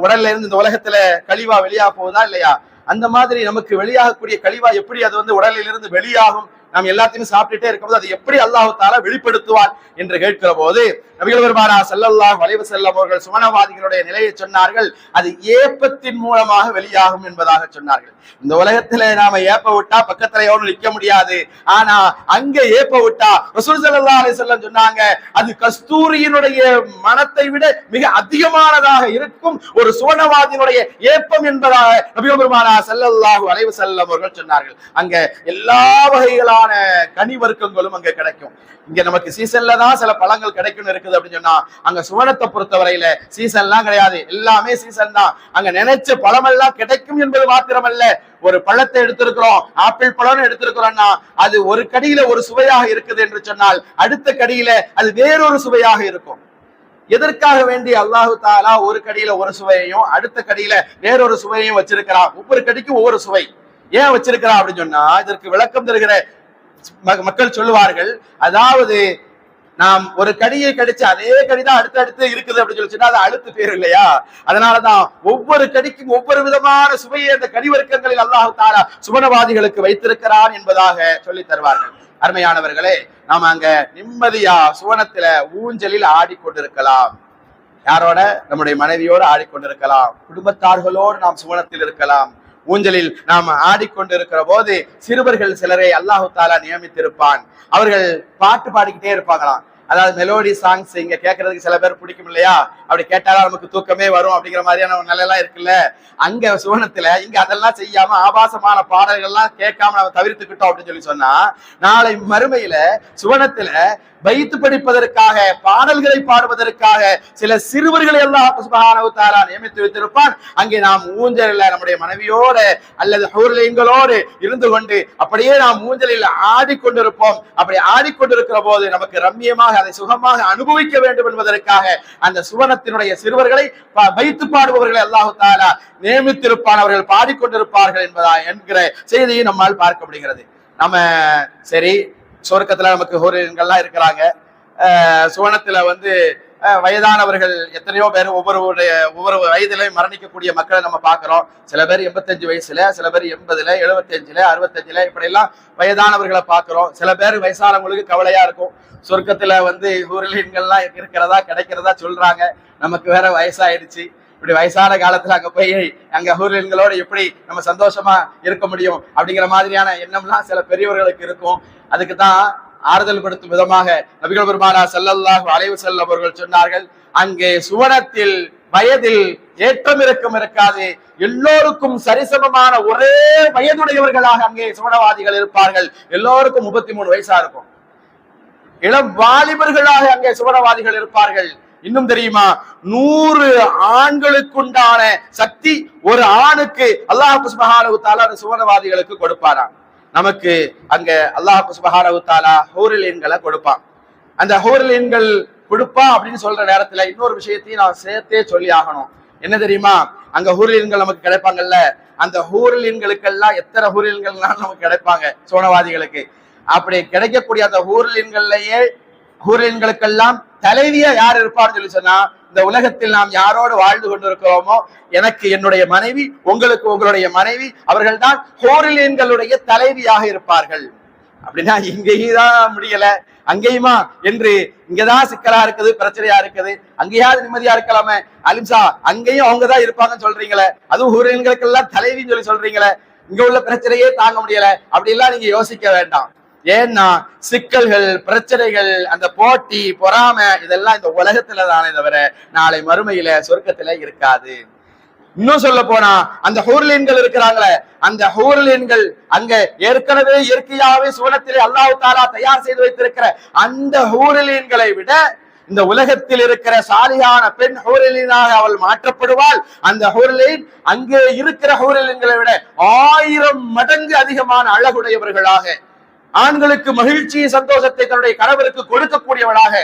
உடல்ல இருந்து இந்த உலகத்துல கழிவா வெளியா போகுதா இல்லையா? அந்த மாதிரி நமக்கு வெளியாகக்கூடிய கழிவா எப்படி அது உடலில் இருந்து வெளியாகும்? நாம் எல்லாத்தையும் சாப்பிட்டுட்டே இருக்கும்போது அது எப்படி அல்லாஹ் தஆலா வெளிப்படுத்துவார் என்று கேட்கிற போது நபிகள் பெருமானார் ஸல்லல்லாஹு அலைஹி வஸல்லம் அவர்கள் சுவனவாதிகளுடைய நிலையை சொன்னார்கள். அது ஏப்பத்தின் மூலமாக வெளியாகும் என்பதாக சொன்னார்கள். இந்த உலகத்துல நாம ஏப்ப விட்டா பக்கத்துல எவரும் நிக்க முடியாது. ஆனா அங்க ஏப்ப விட்டா ரசூல் ஸல்லல்லாஹு அலைஹி வஸல்லம் சொன்னாங்க, அது கஸ்தூரியினுடைய மனத்தை விட மிக அதிகமானதாக இருக்கும் ஒரு சுவனவாதியினுடைய ஏப்பம் என்பதாக நபிகள் பெருமானார் ஸல்லல்லாஹு அலைஹி வஸல்லம் அவர்கள் சொன்னார்கள். அங்க எல்லா வகைகளான வகையான கனி வர்க்கங்களும் அங்க கிடைக்கும். இங்க நமக்கு சீசன்ல தான் சில பழங்கள் கிடைக்கும் இருக்குது அப்படின்னு சொன்னா, அங்க சுவனத்தை பொறுத்தவரையில சீசன்லாம் கிடையாது, எல்லாமே சீசன் தான். அங்க நினைச்ச பழமெல்லாம் கிடைக்கும் என்பது மாத்திரமல்ல, ஒரு பழத்தை எடுத்திருக்கிறோம், ஆப்பிள் பழம்னு எடுத்திருக்கிறோம்னா அது ஒரு கடியில ஒரு சுவையாக இருக்குது என்று சொன்னால் அடுத்த கடியில அது வேறொரு சுவையாக இருக்கும். எதற்காக வேண்டி அல்லாஹு தாலா ஒரு கடியில ஒரு சுவையையும் அடுத்த கடியில வேறொரு சுவையையும் வச்சிருக்கிறான்? ஒவ்வொரு கடிக்கும் ஒவ்வொரு சுவை ஏன் வச்சிருக்கிறான் அப்படின்னு சொன்னா, இதற்கு விளக்கம் தருகிற மக்கள் சொல்லுவார்கள், அதாவது நாம் ஒரு கடியை கடிச்சு அதே கடிதான் அடுத்து இருக்குது அப்படின்னு சொல்லி சொன்னா அது அழுத்து பேர் இல்லையா? அதனாலதான் ஒவ்வொரு கடிக்கும் ஒவ்வொரு விதமான சுவையை அந்த கடிவர்க்கங்களில் அல்லாஹு தாலா சுவனவாதிகளுக்கு வைத்திருக்கிறான் என்பதாக சொல்லி தருவார்கள். அருமையானவர்களே, நாம அங்க நிம்மதியா சுவனத்துல ஊஞ்சலில் ஆடிக்கொண்டிருக்கலாம். யாரோட? நம்முடைய மனைவியோடு ஆடிக்கொண்டிருக்கலாம், குடும்பத்தார்களோடு நாம் சுவனத்தில் இருக்கலாம். ஊஞ்சலில் நாம் ஆடிக்கொண்டிருக்கிற போது சிறுவர்கள் சிலரை அல்லாஹு தாலா நியமித்திருப்பான். அவர்கள் பாட்டு பாடிக்கிட்டே இருப்பாங்களாம். அதாவது மெலோடி சாங்ஸ் இங்க கேட்கறதுக்கு சில பேர் பிடிக்கும் இல்லையா? அப்படி கேட்டாலும் நமக்கு தூக்கமே வரும் அப்படிங்கிற மாதிரியான ஒரு நிலையெல்லாம் இருக்குல்ல. அங்க சுவனத்துல இங்க அதெல்லாம் செய்யாம ஆபாசமான பாடல்கள்லாம் கேட்காம நம்ம தவிர்த்துக்கிட்டோம் அப்படின்னு சொல்லி சொன்னா, நாளை மறுமையில சுவனத்துல வைத்து படிப்பதற்காக பாடல்களை பாடுவதற்காக சில சிறுவர்களை அல்லாஹ் சுப்ஹானஹு வ தஆலா நியமித்து வைத்திருப்பான். அங்கே நாம் ஊஞ்சலில் நம்முடைய மனைவியோடு அல்லது ஹூர்லீன்களோடு இருந்து கொண்டு அப்படியே நாம் ஊஞ்சலில் ஆடிக்கொண்டிருப்போம். அப்படி ஆடிக்கொண்டிருக்கிற போது நமக்கு ரம்மியமாக அதை சுகமாக அனுபவிக்க வேண்டும் என்பதற்காக அந்த சுவனத்தினுடைய சிறுவர்களை வைத்து பாடுபவர்களை அல்லாஹு தஆலா நியமித்திருப்பான். அவர்கள் பாடிக்கொண்டிருப்பார்கள் என்கிற செய்தியை நம்மால் பார்க்கப்படுகிறது. நம்ம சரி, சொர்க்கத்துல நமக்கு ஹூரீன்கள்லாம் இருக்கிறாங்க. சுவனத்துல வயதானவர்கள் எத்தனையோ பேர் ஒவ்வொரு வயதிலையும் மரணிக்கக்கூடிய மக்களை நம்ம பார்க்கிறோம். சில பேர் 85 வயசுல, சில பேர் 80ல, 75ல, 65ல இப்படி எல்லாம் வயதானவர்களை பார்க்கிறோம். சில பேர் வயசானவங்களுக்கு கவலையா இருக்கும். சொர்க்கத்துல ஹூரீன்கள்லாம் இருக்கிறதா கிடைக்கிறதா சொல்றாங்க. நமக்கு வேற வயசாயிடுச்சு. இப்படி வயசான காலத்துல அங்க போய் அங்க ஹூரீன்களோட எப்படி நம்ம சந்தோஷமா இருக்க முடியும் அப்படிங்கிற மாதிரியான எண்ணம்லாம் சில பெரியவர்களுக்கு இருக்கும். அதுக்குதான் ஆறுதல் படுத்தும் விதமாக நபிகள் பெருமானார் ஸல்லல்லாஹு அலைஹி வஸல்லம் அவர்கள் சொன்னார்கள், அங்கே சுவனத்தில் வயதில் ஏற்றம் இறக்கம் இருக்காது, எல்லோருக்கும் சரிசமமான ஒரே வயதுடையவர்களாக அங்கே சுவனவாதிகள் இருப்பார்கள். எல்லோருக்கும் 33 வயசா இருக்கும். இளம் வாலிபர்களாக அங்கே சுவனவாதிகள் இருப்பார்கள். இன்னும் தெரியுமா, 100 ஆண்களுக்குண்டான சக்தி ஒரு ஆணுக்கு அல்லாஹ் சுப்ஹானஹு வ தஆலா சுவனவாதிகளுக்கு கொடுப்பாராம். நமக்கு அங்க அல்லாஹ் சுப்ஹானஹு வ தஆலா ஹூரீன்களை கொடுப்பான். அந்த ஹூரீன்கள் கொடுப்பா அப்படின்னு சொல்ற நேரத்துல இன்னொரு விஷயத்தையும் நான் சேர்த்தே சொல்லி ஆகணும். என்ன தெரியுமா, அங்க ஹூரீன்கள் நமக்கு கிடைப்பாங்கல்ல, அந்த ஹூரீன்களுக்கெல்லாம் எத்தனை ஹூரீன்கள்லாம் நமக்கு கிடைப்பாங்க சுவனவாதிகளுக்கு. அப்படி கிடைக்கக்கூடிய அந்த ஹூரீன்களுக்கெல்லாம் தலைவியா யார் இருப்பார்னு சொல்லி சொன்னா, இந்த உலகத்தில் நாம் யாரோடு வாழ்ந்து கொண்டிருக்கிறோமோ, எனக்கு என்னுடைய மனைவி, உங்களுக்கு உங்களுடைய மனைவி, அவர்கள் தான் ஹூரீன்களுடைய தலைவியாக இருப்பார்கள். அப்படின்னா இங்கேயும் தான் முடியல, அங்கேயுமா என்று இங்கதான் சிக்கலா இருக்குது, பிரச்சனையா இருக்குது. அங்கேயாவது நிம்மதியா இருக்கலாமே அலிம்சா, அங்கேயும் அவங்கதான் இருப்பாங்கன்னு சொல்றீங்களே, அதுவும் ஹூரீன்களுக்கெல்லாம் தலைவின்னு சொல்லி சொல்றீங்களே, இங்க உள்ள பிரச்சனையே தாங்க முடியல அப்படி எல்லாம் நீங்க யோசிக்க வேண்டாம். ஏன்னா சிக்கல்கள், பிரச்சனைகள், அந்த போட்டி, பொறாமை இதெல்லாம் இந்த உலகத்துல தானே தவிர நாளை மறுமையில சொர்க்கத்துல இருக்காது. இன்னும் சொல்ல போனா அந்த ஹூரீன்கள் இருக்கிறாங்களே, அந்த ஹூரீன்கள் அங்க ஏற்கனவே இயற்கையாவே சுவனத்திலே அல்லாஹ் தஆலா தயார் செய்து வைத்திருக்கிற அந்த ஹூரீன்களை விட இந்த உலகத்தில் இருக்கிற சாலியான பெண் ஹூரீனாக அவள் மாற்றப்படுவாள். அந்த ஹூரீன் அங்கே இருக்கிற ஹூரீன்களை விட 1000 மடங்கு அதிகமான அழகுடையவர்களாக, ஆண்களுக்கு மகிழ்ச்சி சந்தோஷத்தை தன்னுடைய கணவருக்கு கொடுக்கக்கூடியவளாக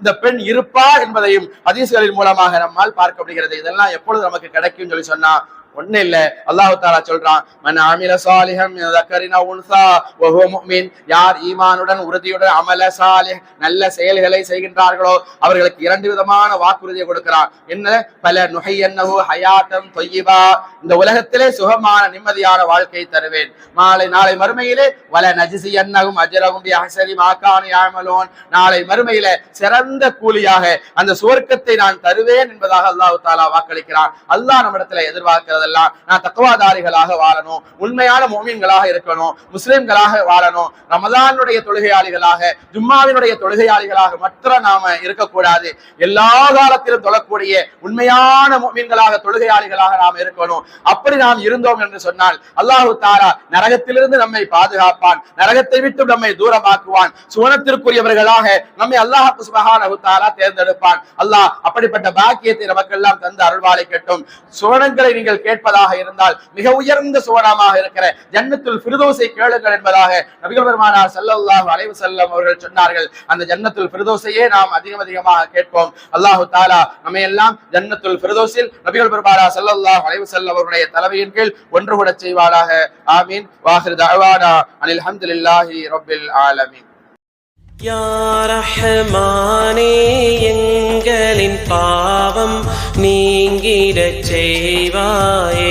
இந்த பெண் இருப்பார் என்பதையும் ஹதீஸ்களின் மூலமாக நம்மால் பார்க்கப்படுகிறது. இதெல்லாம் எப்பொழுது நமக்கு கிடைக்கும் சொல்லி சொன்னா ஒண்ணு இல்ல, அல்லாஹ் தஆலா சொல்றான், மன் அமில சாலிஹன் மின் ذكرٍ أو أنثى وهو مؤمن, யார் ஈமானுடன் உறுதியுடன் அமல சாலிஹ் நல்ல செயல்களை செய்கின்றார்களோ அவர்களுக்கு 2 விதமான வாக்குறுதியை கொடுக்கிறான். என்ன? பல நுஹையன்னஹு ஹயாத்தன் தய்யிபா, இந்த உலகத்திலே சுகமான நிம்மதியான வாழ்க்கை தருவேன். நாளை மறுமையிலே வல நஜ்ஸியன்னஹும் அஜ்ரஹும் பிஅஹ்ஸனி மா கானூ யஅமலூன், நாளை மறுமையிலே சிறந்த கூலியாக அந்த சுவர்க்கத்தை நான் தருவேன் என்பதாக அல்லாஹ் தஆலா வாக்களிக்கிறான். அல்லாஹ் நம்மிடத்தில் எதிர்பார்க்கிறது பொழுதெல்லாம் நான் தக்வாதாரிகளாக வாழணும், உண்மையான முஃமின்களாக இருக்கணும், முஸ்லிம்களாக வாழணும், ரமதானுடைய தொழுகையாளிகளாக, ஜும்மாவினுடைய தொழுகையாளிகளாக மற்ற நாம இருக்கக்கூடாது, எல்லா காலத்திலும் தொழக்கூடிய உண்மையான முஃமின்களாக தொழுகையாளிகளாக நாம் இருக்கணும். அப்படி நாம் இருந்தோம் என்று சொன்னால் அல்லாஹு தஆலா நரகத்திலிருந்து நம்மை பாதுகாப்பான், நரகத்தை விட்டு நம்மை தூரமாக்குவான், சுவனத்திற்குரியவர்களாக நம்மை அல்லாஹ் சுப்ஹானஹு தஆலா தேர்ந்தெடுப்பான். அல்லாஹ் அப்படிப்பட்ட பாக்கியத்தை நமக்கெல்லாம் தந்து அருள்வாளிக்கட்டும். சுவனங்களை நீங்கள் கேட்பதாக இருந்தால் மிக உயர்ந்த சுவனமாக இருக்கிற ஜன்னத்துல் ஃபிர்தௌஸை கேளுங்கள் என்பதாக நபிகள் பெருமானார் ஸல்லல்லாஹு அலைஹி வஸல்லம் அவர்கள் சொன்னார்கள். அந்த ஜன்னத்துல் ஃபிர்தௌஸையே நாம் அதிகமாக கேட்போம். அல்லாஹு தஆலா நம்மை எல்லாம் ஜன்னத்துல் ஃபிர்தௌஸில் நபிகள் பெருமானார் ஸல்லல்லாஹு அலைஹி வஸல்லம் அவருடைய தலைமையின் கீழ் ஒன்று கூட செய்வாராக. ஆமீன். வாஹிர் தஅவானா அனில் ஹம்துலில்லாஹி ரப்பில் ஆலமீன். யா ரஹ்மானே எங்களின் பாவம் நீங்கிடச் செய்வாயே.